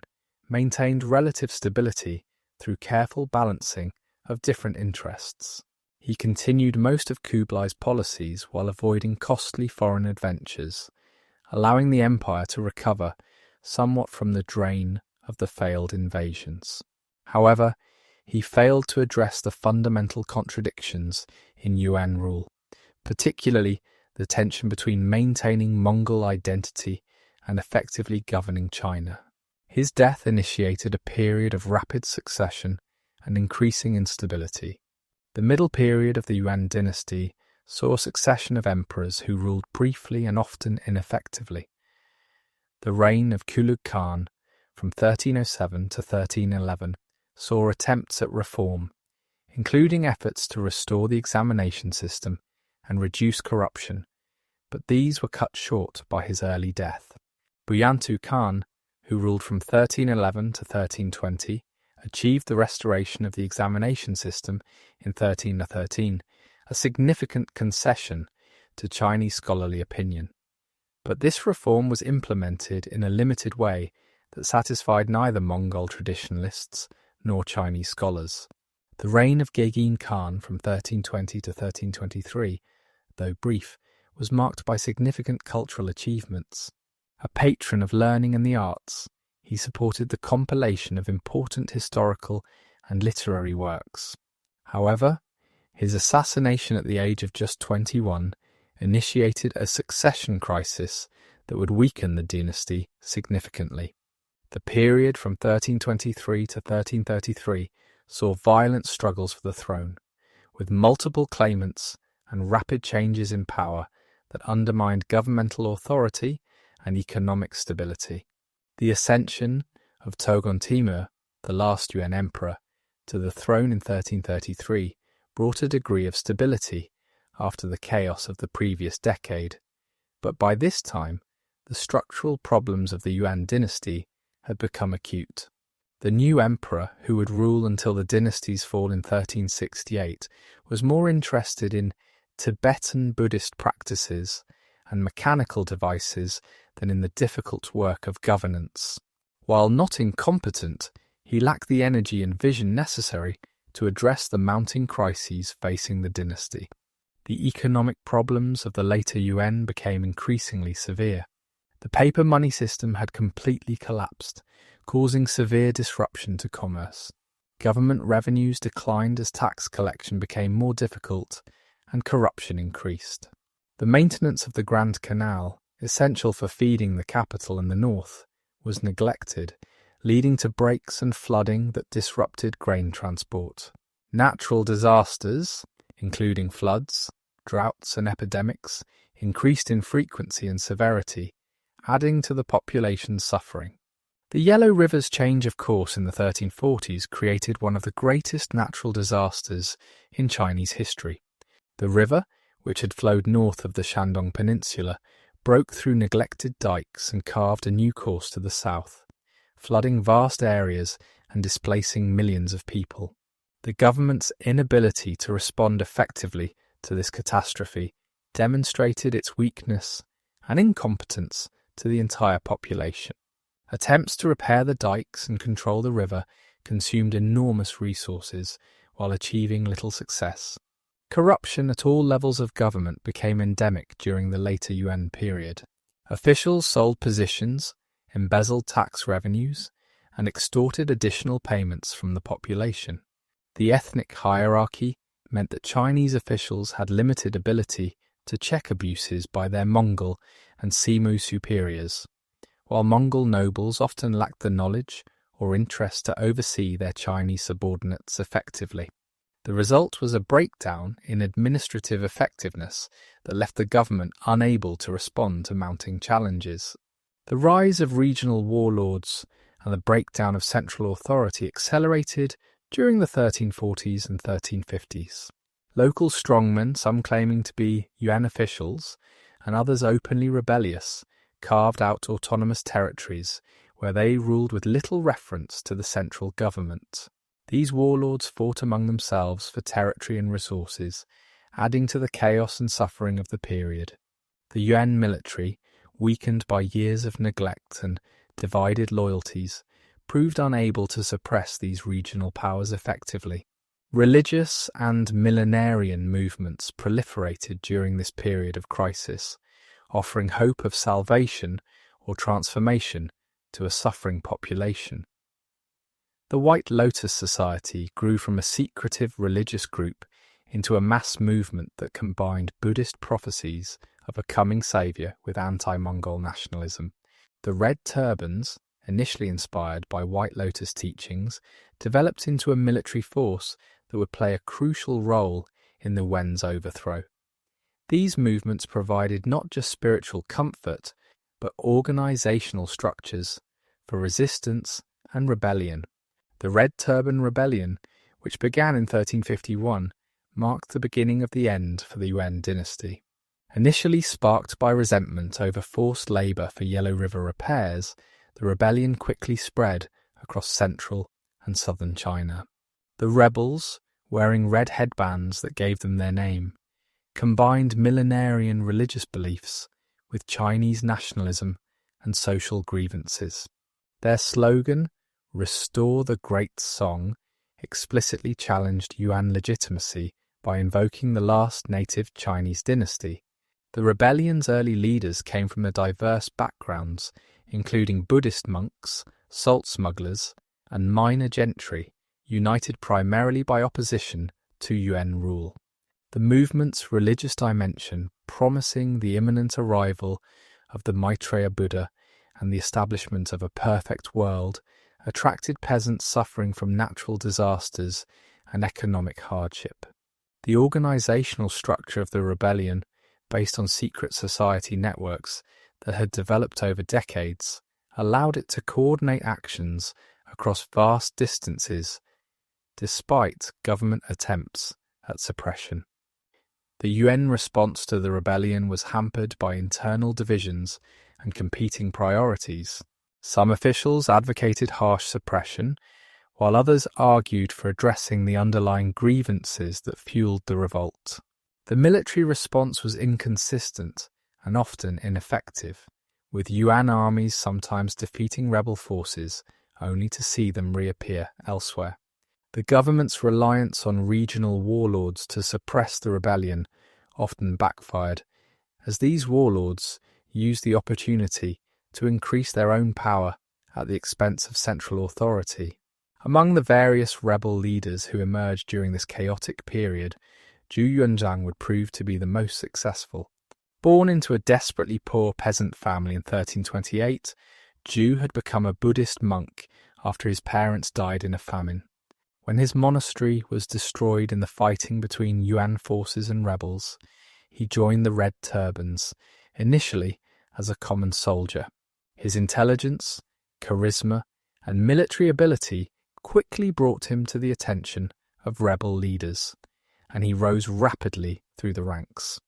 maintained relative stability through careful balancing of different interests. He continued most of Kublai's policies while avoiding costly foreign adventures, allowing the empire to recover somewhat from the drain of the failed invasions. However, he failed to address the fundamental contradictions in Yuan rule, particularly the tension between maintaining Mongol identity and effectively governing China. His death initiated a period of rapid succession and increasing instability. The middle period of the Yuan dynasty saw a succession of emperors who ruled briefly and often ineffectively. The reign of Kublai Khan from 1307 to 1311 saw attempts at reform, including efforts to restore the examination system and reduce corruption, but these were cut short by his early death. Buyantu Khan, who ruled from 1311 to 1320, achieved the restoration of the examination system in 1313, a significant concession to Chinese scholarly opinion. But this reform was implemented in a limited way that satisfied neither Mongol traditionalists nor Chinese scholars. The reign of Gegin Khan from 1320 to 1323, though brief, was marked by significant cultural achievements. A patron of learning and the arts, he supported the compilation of important historical and literary works. However, his assassination at the age of just 21 initiated a succession crisis that would weaken the dynasty significantly. The period from 1323 to 1333 saw violent struggles for the throne, with multiple claimants and rapid changes in power that undermined governmental authority and economic stability. The ascension of Togon Timur, the last Yuan emperor, to the throne in 1333 brought a degree of stability after the chaos of the previous decade, but by this time the structural problems of the Yuan dynasty had become acute. The new emperor, who would rule until the dynasty's fall in 1368, was more interested in Tibetan Buddhist practices and mechanical devices than in the difficult work of governance. While not incompetent, he lacked the energy and vision necessary to address the mounting crises facing the dynasty. The economic problems of the later Yuan became increasingly severe. The paper money system had completely collapsed, causing severe disruption to commerce. Government revenues declined as tax collection became more difficult and corruption increased. The maintenance of the Grand Canal, essential for feeding the capital and the north, was neglected, leading to breaks and flooding that disrupted grain transport. Natural disasters, including floods, droughts and epidemics, increased in frequency and severity, adding to the population's suffering. The Yellow River's change of course in the 1340s created one of the greatest natural disasters in Chinese history. The river, which had flowed north of the Shandong Peninsula, broke through neglected dikes and carved a new course to the south, flooding vast areas and displacing millions of people. The government's inability to respond effectively to this catastrophe demonstrated its weakness and incompetence to the entire population. Attempts to repair the dikes and control the river consumed enormous resources while achieving little success. Corruption at all levels of government became endemic during the later Yuan period. Officials sold positions, embezzled tax revenues, and extorted additional payments from the population. The ethnic hierarchy meant that Chinese officials had limited ability to check abuses by their Mongol and Simu superiors, while Mongol nobles often lacked the knowledge or interest to oversee their Chinese subordinates effectively. The result was a breakdown in administrative effectiveness that left the government unable to respond to mounting challenges. The rise of regional warlords and the breakdown of central authority accelerated during the 1340s and 1350s. Local strongmen, some claiming to be Yuan officials and others openly rebellious, carved out autonomous territories where they ruled with little reference to the central government. These warlords fought among themselves for territory and resources, adding to the chaos and suffering of the period. The Yuan military, weakened by years of neglect and divided loyalties, proved unable to suppress these regional powers effectively. Religious and millenarian movements proliferated during this period of crisis, offering hope of salvation or transformation to a suffering population. The White Lotus Society grew from a secretive religious group into a mass movement that combined Buddhist prophecies of a coming saviour with anti-Mongol nationalism. The Red Turbans, initially inspired by White Lotus teachings, developed into a military force that would play a crucial role in the Wen's overthrow. These movements provided not just spiritual comfort, but organisational structures for resistance and rebellion. The Red Turban Rebellion, which began in 1351, marked the beginning of the end for the Yuan dynasty. Initially sparked by resentment over forced labour for Yellow River repairs, the rebellion quickly spread across central and southern China. The rebels, wearing red headbands that gave them their name, combined millenarian religious beliefs with Chinese nationalism and social grievances. Their slogan, "Restore the Great Song," explicitly challenged Yuan legitimacy by invoking the last native Chinese dynasty. The rebellion's early leaders came from diverse backgrounds, including Buddhist monks, salt smugglers, and minor gentry, united primarily by opposition to Yuan rule. The movement's religious dimension, promising the imminent arrival of the Maitreya Buddha and the establishment of a perfect world, attracted peasants suffering from natural disasters and economic hardship. The organizational structure of the rebellion, based on secret society networks that had developed over decades, allowed it to coordinate actions across vast distances despite government attempts at suppression. The UN response to the rebellion was hampered by internal divisions and competing priorities. Some officials advocated harsh suppression, while others argued for addressing the underlying grievances that fueled the revolt. The military response was inconsistent and often ineffective, with Yuan armies sometimes defeating rebel forces only to see them reappear elsewhere. The government's reliance on regional warlords to suppress the rebellion often backfired, as these warlords used the opportunity to increase their own power at the expense of central authority. Among the various rebel leaders who emerged during this chaotic period, Zhu Yuanzhang would prove to be the most successful. Born into a desperately poor peasant family in 1328, Zhu had become a Buddhist monk after his parents died in a famine. When his monastery was destroyed in the fighting between Yuan forces and rebels, he joined the Red Turbans, initially as a common soldier. His intelligence, charisma, and military ability quickly brought him to the attention of rebel leaders, and he rose rapidly through the ranks.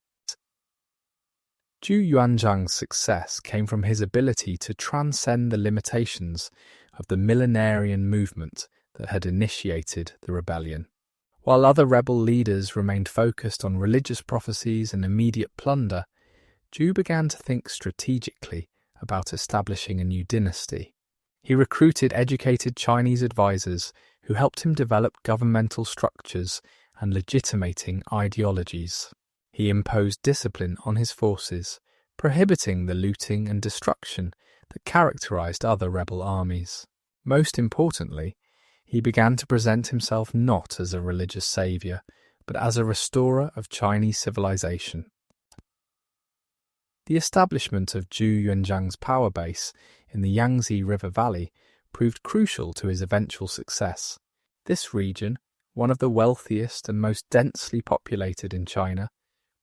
Zhu Yuanzhang's success came from his ability to transcend the limitations of the millenarian movement that had initiated the rebellion. While other rebel leaders remained focused on religious prophecies and immediate plunder, Zhu began to think strategically about establishing a new dynasty. He recruited educated Chinese advisors who helped him develop governmental structures and legitimating ideologies. He imposed discipline on his forces, prohibiting the looting and destruction that characterized other rebel armies. Most importantly, he began to present himself not as a religious savior, but as a restorer of Chinese civilization. The establishment of Zhu Yuanzhang's power base in the Yangtze River Valley proved crucial to his eventual success. This region, one of the wealthiest and most densely populated in China,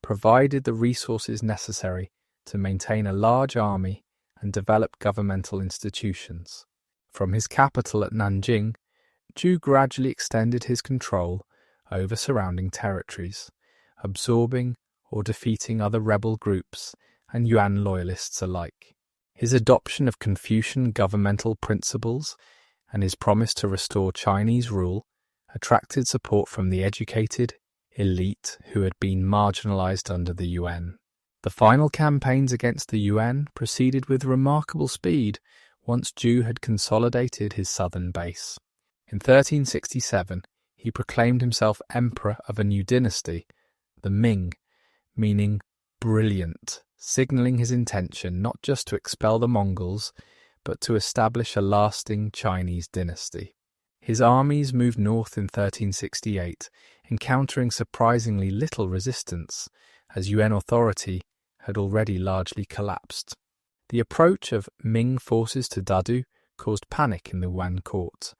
provided the resources necessary to maintain a large army and develop governmental institutions. From his capital at Nanjing, Zhu gradually extended his control over surrounding territories, absorbing or defeating other rebel groups and Yuan loyalists alike. His adoption of Confucian governmental principles and his promise to restore Chinese rule attracted support from the educated elite who had been marginalized under the Yuan. The final campaigns against the Yuan proceeded with remarkable speed once Zhu had consolidated his southern base. In 1367, he proclaimed himself emperor of a new dynasty, the Ming, meaning brilliant, signaling his intention not just to expel the Mongols, but to establish a lasting Chinese dynasty. His armies moved north in 1368, encountering surprisingly little resistance, as Yuan authority had already largely collapsed. The approach of Ming forces to Dadu caused panic in the Yuan court,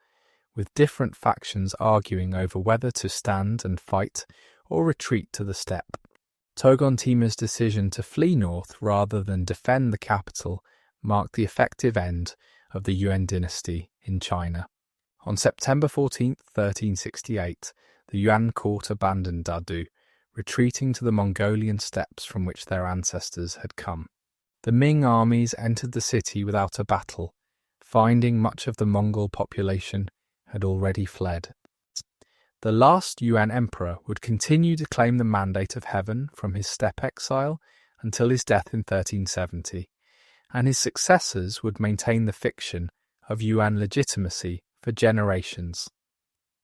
with different factions arguing over whether to stand and fight or retreat to the steppe. Togontima's decision to flee north rather than defend the capital marked the effective end of the Yuan dynasty in China. On September 14, 1368, the Yuan court abandoned Dadu, retreating to the Mongolian steppes from which their ancestors had come. The Ming armies entered the city without a battle, finding much of the Mongol population had already fled. The last Yuan emperor would continue to claim the mandate of heaven from his steppe exile until his death in 1370, and his successors would maintain the fiction of Yuan legitimacy for generations.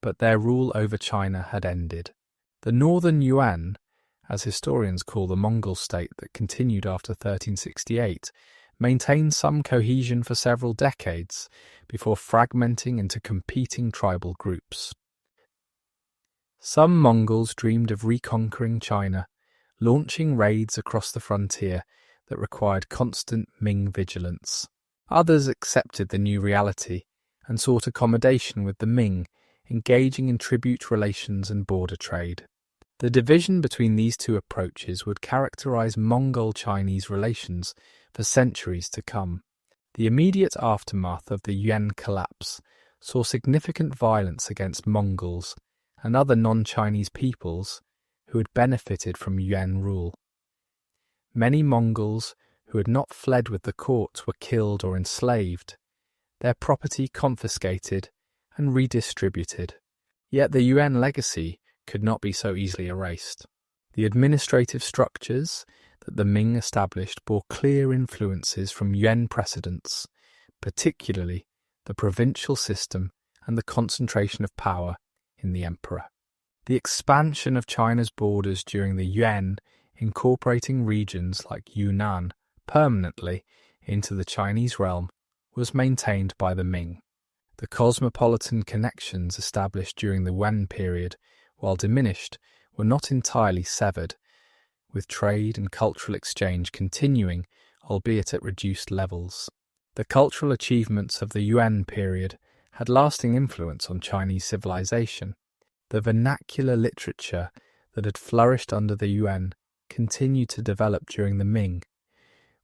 But their rule over China had ended. The northern Yuan, as historians call the Mongol state that continued after 1368, maintained some cohesion for several decades before fragmenting into competing tribal groups. Some Mongols dreamed of reconquering China, launching raids across the frontier that required constant Ming vigilance. Others accepted the new reality and sought accommodation with the Ming, engaging in tribute relations and border trade. The division between these two approaches would characterize Mongol Chinese relations for centuries to come. The immediate aftermath of the Yuan collapse saw significant violence against Mongols and other non-Chinese peoples who had benefited from Yuan rule. Many Mongols who had not fled with the court were killed or enslaved, their property confiscated and redistributed. Yet the Yuan legacy could not be so easily erased. The administrative structures that the Ming established bore clear influences from Yuan precedents, particularly the provincial system and the concentration of power in the emperor. The expansion of China's borders during the Yuan, incorporating regions like Yunnan permanently into the Chinese realm, was maintained by the Ming. The cosmopolitan connections established during the Yuan period, while diminished, were not entirely severed, with trade and cultural exchange continuing, albeit at reduced levels. The cultural achievements of the Yuan period had lasting influence on Chinese civilization. The vernacular literature that had flourished under the Yuan continued to develop during the Ming,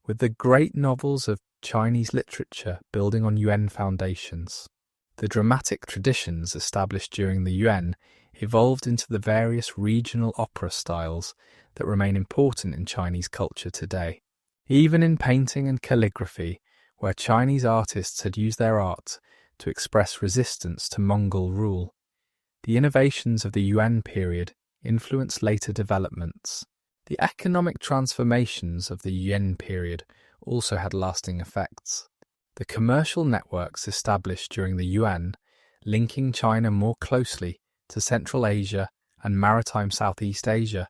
with the great novels of Chinese literature building on Yuan foundations. The dramatic traditions established during the Yuan evolved into the various regional opera styles that remain important in Chinese culture today. Even in painting and calligraphy, where Chinese artists had used their art to express resistance to Mongol rule, the innovations of the Yuan period influenced later developments. The economic transformations of the Yuan period also had lasting effects. The commercial networks established during the Yuan, linking China more closely to Central Asia and maritime Southeast Asia,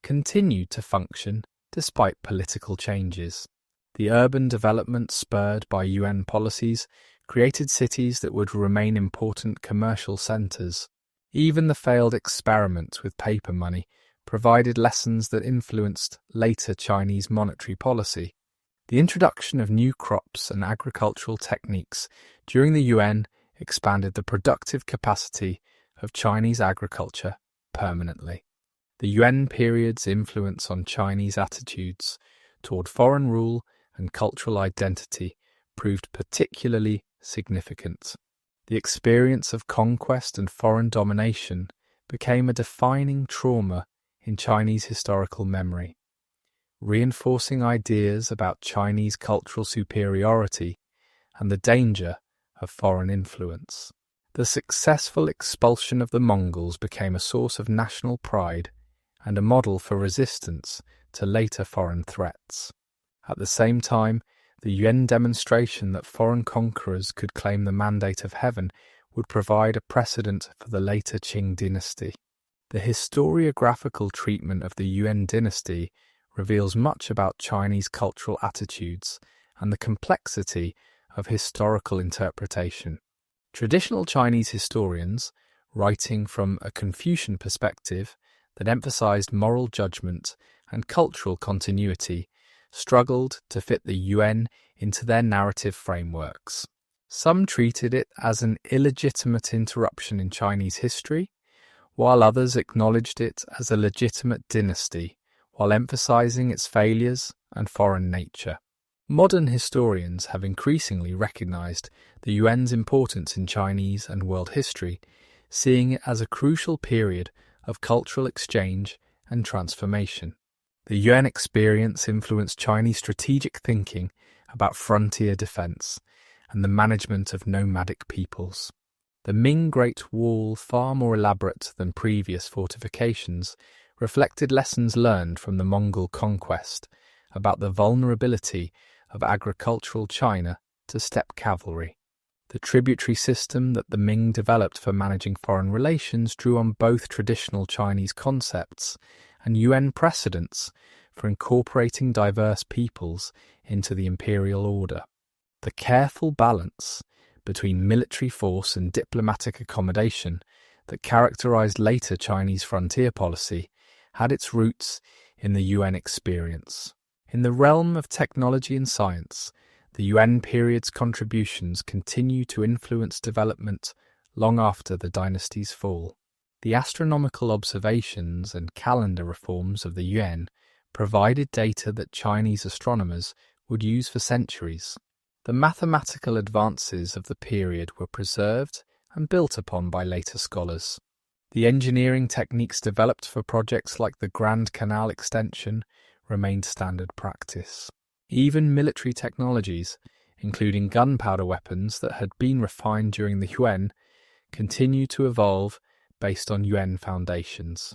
continued to function despite political changes. The urban development spurred by Yuan policies created cities that would remain important commercial centers. Even the failed experiment with paper money provided lessons that influenced later Chinese monetary policy. The introduction of new crops and agricultural techniques during the Yuan expanded the productive capacity of Chinese agriculture permanently. The Yuan period's influence on Chinese attitudes toward foreign rule and cultural identity proved particularly significant. The experience of conquest and foreign domination became a defining trauma in Chinese historical memory, reinforcing ideas about Chinese cultural superiority and the danger of foreign influence. The successful expulsion of the Mongols became a source of national pride and a model for resistance to later foreign threats. At the same time, the Yuan demonstration that foreign conquerors could claim the mandate of heaven would provide a precedent for the later Qing dynasty. The historiographical treatment of the Yuan dynasty reveals much about Chinese cultural attitudes and the complexity of historical interpretation. Traditional Chinese historians, writing from a Confucian perspective that emphasized moral judgment and cultural continuity, struggled to fit the Yuan into their narrative frameworks. Some treated it as an illegitimate interruption in Chinese history, while others acknowledged it as a legitimate dynasty, while emphasizing its failures and foreign nature. Modern historians have increasingly recognized the Yuan's importance in Chinese and world history, seeing it as a crucial period of cultural exchange and transformation. The Yuan experience influenced Chinese strategic thinking about frontier defense and the management of nomadic peoples. The Ming Great Wall, far more elaborate than previous fortifications, reflected lessons learned from the Mongol conquest about the vulnerability of agricultural China to steppe cavalry. The tributary system that the Ming developed for managing foreign relations drew on both traditional Chinese concepts and Yuan precedents for incorporating diverse peoples into the imperial order. The careful balance between military force and diplomatic accommodation that characterized later Chinese frontier policy had its roots in the Yuan experience. In the realm of technology and science, the Yuan period's contributions continue to influence development long after the dynasty's fall. The astronomical observations and calendar reforms of the Yuan provided data that Chinese astronomers would use for centuries. The mathematical advances of the period were preserved and built upon by later scholars. The engineering techniques developed for projects like the Grand Canal extension remained standard practice. Even military technologies, including gunpowder weapons that had been refined during the Yuan, continued to evolve based on Yuan foundations.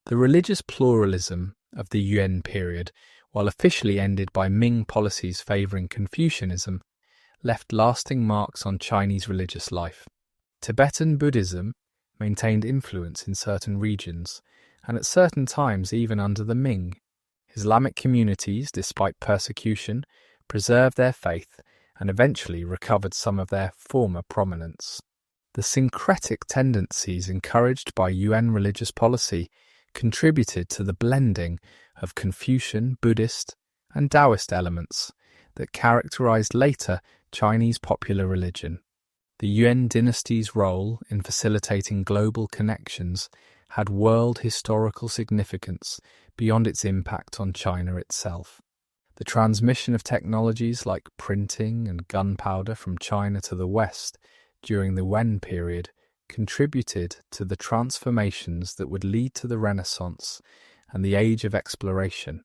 The religious pluralism of the Yuan period, while officially ended by Ming policies favouring Confucianism, left lasting marks on Chinese religious life. Tibetan Buddhism maintained influence in certain regions, and at certain times even under the Ming. Islamic communities, despite persecution, preserved their faith and eventually recovered some of their former prominence. The syncretic tendencies encouraged by Yuan religious policy contributed to the blending of Confucian, Buddhist, and Taoist elements that characterized later Chinese popular religion. The Yuan dynasty's role in facilitating global connections had world historical significance beyond its impact on China itself. The transmission of technologies like printing and gunpowder from China to the West during the Yuan period contributed to the transformations that would lead to the Renaissance and the Age of Exploration.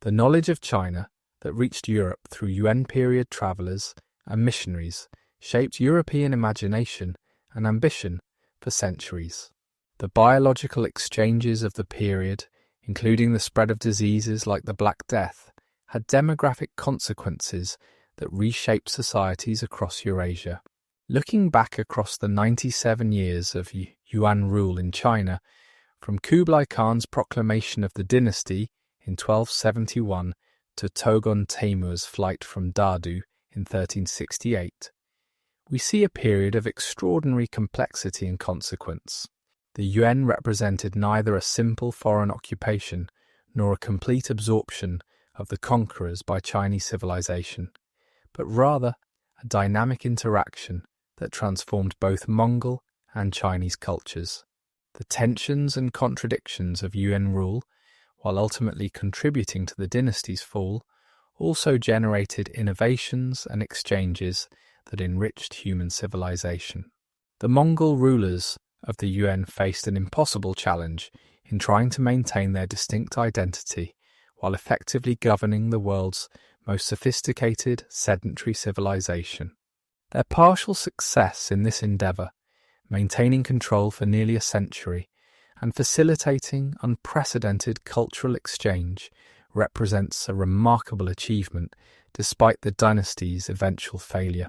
The knowledge of China that reached Europe through Yuan period travellers and missionaries shaped European imagination and ambition for centuries. The biological exchanges of the period, including the spread of diseases like the Black Death, had demographic consequences that reshaped societies across Eurasia. Looking back across the 97 years of Yuan rule in China, from Kublai Khan's proclamation of the dynasty in 1271 to Toghon Temur's flight from Dadu in 1368, we see a period of extraordinary complexity and consequence. The Yuan represented neither a simple foreign occupation nor a complete absorption of the conquerors by Chinese civilization, but rather a dynamic interaction that transformed both Mongol and Chinese cultures. The tensions and contradictions of Yuan rule, while ultimately contributing to the dynasty's fall, also generated innovations and exchanges that enriched human civilization. The Mongol rulers of the Yuan faced an impossible challenge in trying to maintain their distinct identity while effectively governing the world's most sophisticated sedentary civilization. Their partial success in this endeavour, maintaining control for nearly a century and facilitating unprecedented cultural exchange, represents a remarkable achievement despite the dynasty's eventual failure.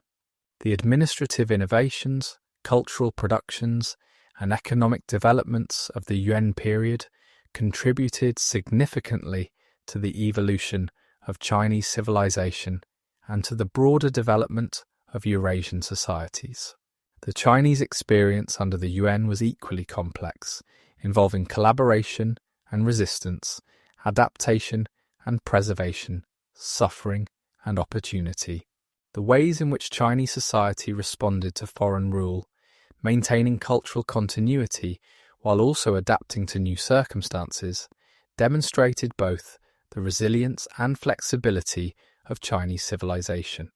The administrative innovations, cultural productions, and economic developments of the Yuan period contributed significantly to the evolution of Chinese civilization and to the broader development of Eurasian societies. The Chinese experience under the Yuan was equally complex, involving collaboration and resistance, adaptation and preservation, suffering and opportunity. The ways in which Chinese society responded to foreign rule, maintaining cultural continuity while also adapting to new circumstances, demonstrated both the resilience and flexibility of Chinese civilization.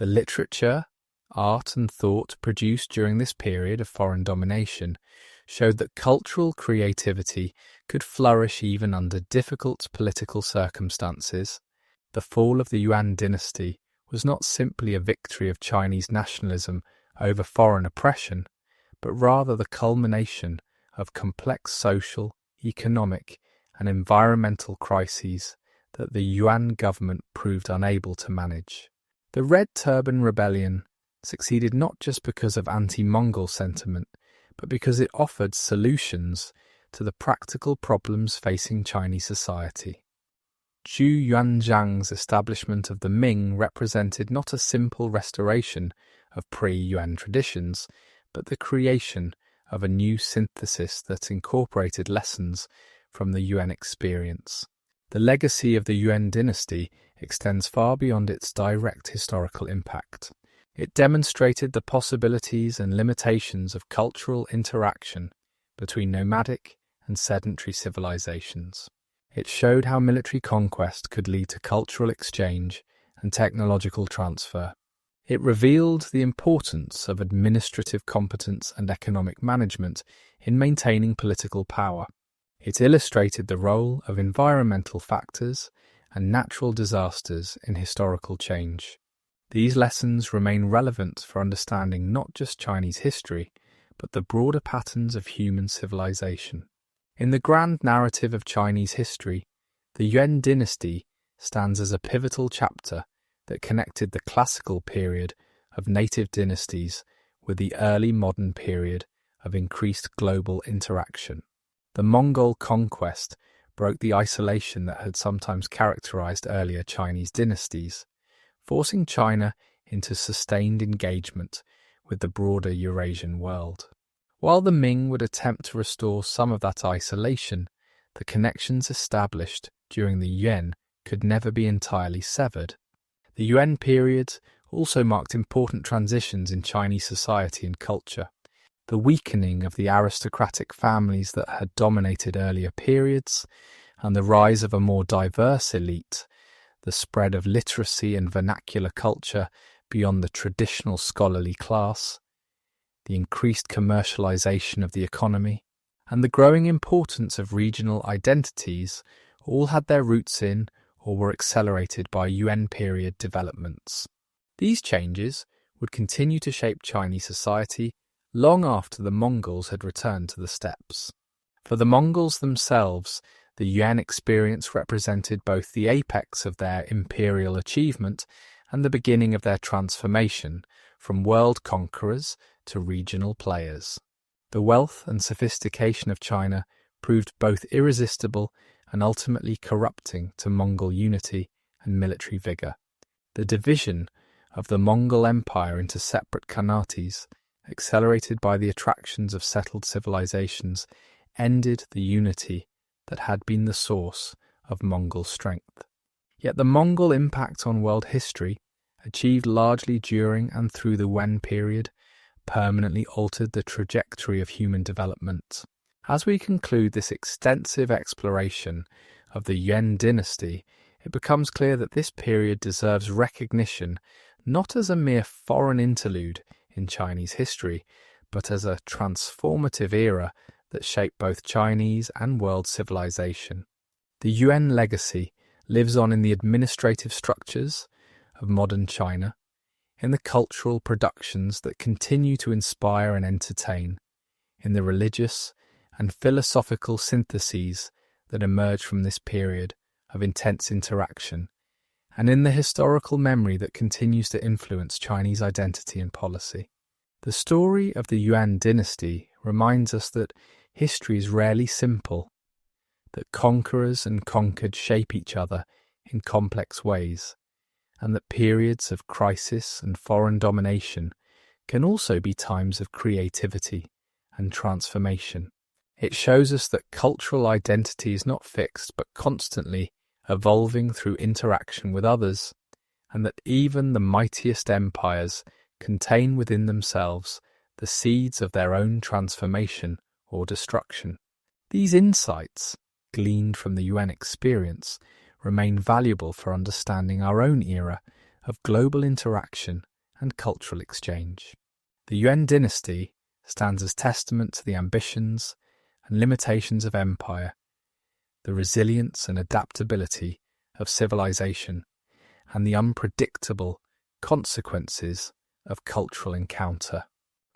The literature, art and thought produced during this period of foreign domination showed that cultural creativity could flourish even under difficult political circumstances. The fall of the Yuan dynasty was not simply a victory of Chinese nationalism over foreign oppression, but rather the culmination of complex social, economic, and environmental crises that the Yuan government proved unable to manage. The Red Turban Rebellion succeeded not just because of anti-Mongol sentiment, but because it offered solutions to the practical problems facing Chinese society. Zhu Yuanzhang's establishment of the Ming represented not a simple restoration of pre-Yuan traditions, but the creation of a new synthesis that incorporated lessons from the Yuan experience. The legacy of the Yuan dynasty extends far beyond its direct historical impact. It demonstrated the possibilities and limitations of cultural interaction between nomadic and sedentary civilizations. It showed how military conquest could lead to cultural exchange and technological transfer. It revealed the importance of administrative competence and economic management in maintaining political power. It illustrated the role of environmental factors and natural disasters in historical change. These lessons remain relevant for understanding not just Chinese history, but the broader patterns of human civilization. In the grand narrative of Chinese history, the Yuan Dynasty stands as a pivotal chapter that connected the classical period of native dynasties with the early modern period of increased global interaction. The Mongol conquest broke the isolation that had sometimes characterized earlier Chinese dynasties, forcing China into sustained engagement with the broader Eurasian world. While the Ming would attempt to restore some of that isolation, the connections established during the Yuan could never be entirely severed. The Yuan period also marked important transitions in Chinese society and culture. The weakening of the aristocratic families that had dominated earlier periods, and the rise of a more diverse elite, the spread of literacy and vernacular culture beyond the traditional scholarly class, the increased commercialization of the economy, and the growing importance of regional identities all had their roots in or were accelerated by Yuan period developments. These changes would continue to shape Chinese society long after the Mongols had returned to the steppes. For the Mongols themselves, the Yuan experience represented both the apex of their imperial achievement and the beginning of their transformation from world conquerors to regional players. The wealth and sophistication of China proved both irresistible and ultimately corrupting to Mongol unity and military vigour. The division of the Mongol Empire into separate khanates, accelerated by the attractions of settled civilizations, ended the unity that had been the source of Mongol strength. Yet the Mongol impact on world history, achieved largely during and through the Yuan period, permanently altered the trajectory of human development. As we conclude this extensive exploration of the Yuan dynasty, it becomes clear that this period deserves recognition not as a mere foreign interlude in Chinese history, but as a transformative era that shaped both Chinese and world civilization. The Yuan legacy lives on in the administrative structures of modern China, in the cultural productions that continue to inspire and entertain, in the religious and philosophical syntheses that emerge from this period of intense interaction, and in the historical memory that continues to influence Chinese identity and policy. The story of the Yuan dynasty reminds us that history is rarely simple, that conquerors and conquered shape each other in complex ways, and that periods of crisis and foreign domination can also be times of creativity and transformation. It shows us that cultural identity is not fixed but constantly evolving through interaction with others, and that even the mightiest empires contain within themselves the seeds of their own transformation or destruction. These insights, gleaned from the Yuan experience, remain valuable for understanding our own era of global interaction and cultural exchange. The Yuan dynasty stands as testament to the ambitions and limitations of empire, the resilience and adaptability of civilization, and the unpredictable consequences of cultural encounter.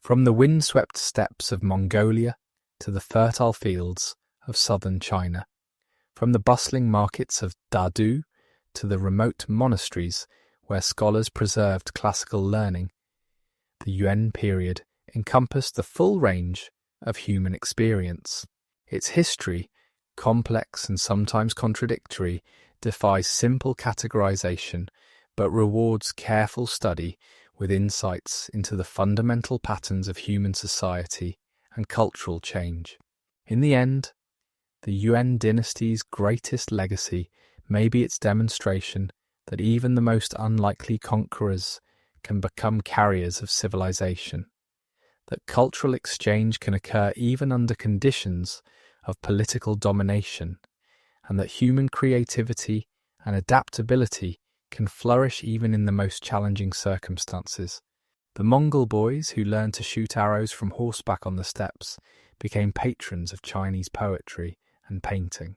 From the windswept steppes of Mongolia to the fertile fields of southern China, from the bustling markets of Dadu to the remote monasteries where scholars preserved classical learning, the Yuan period encompassed the full range of human experience. Its history, complex and sometimes contradictory, defies simple categorization, but rewards careful study with insights into the fundamental patterns of human society and cultural change. In the end, the Yuan dynasty's greatest legacy may be its demonstration that even the most unlikely conquerors can become carriers of civilization, that cultural exchange can occur even under conditions of political domination, and that human creativity and adaptability can flourish even in the most challenging circumstances. The Mongol boys who learned to shoot arrows from horseback on the steppes became patrons of Chinese poetry and painting.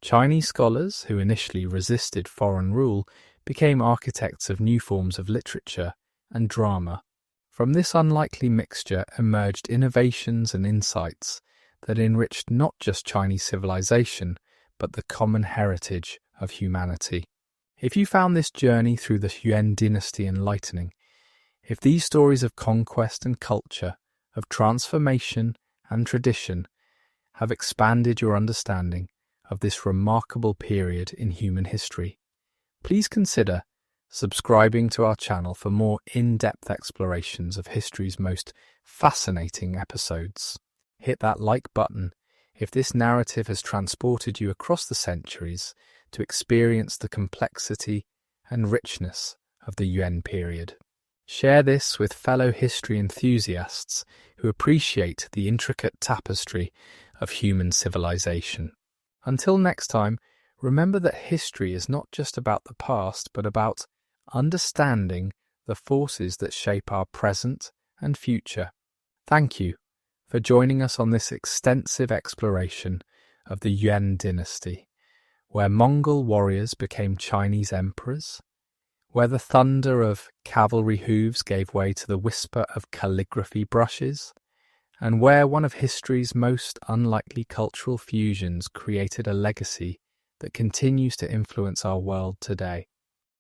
Chinese scholars who initially resisted foreign rule became architects of new forms of literature and drama. From this unlikely mixture emerged innovations and insights that enriched not just Chinese civilization, but the common heritage of humanity. If you found this journey through the Yuan Dynasty enlightening, if these stories of conquest and culture, of transformation and tradition, have expanded your understanding of this remarkable period in human history, please consider subscribing to our channel for more in-depth explorations of history's most fascinating episodes. Hit that like button if this narrative has transported you across the centuries to experience the complexity and richness of the Yuan period. Share this with fellow history enthusiasts who appreciate the intricate tapestry of human civilization. Until next time, remember that history is not just about the past, but about understanding the forces that shape our present and future. Thank you for joining us on this extensive exploration of the Yuan Dynasty, where Mongol warriors became Chinese emperors, where the thunder of cavalry hooves gave way to the whisper of calligraphy brushes, and where one of history's most unlikely cultural fusions created a legacy that continues to influence our world today.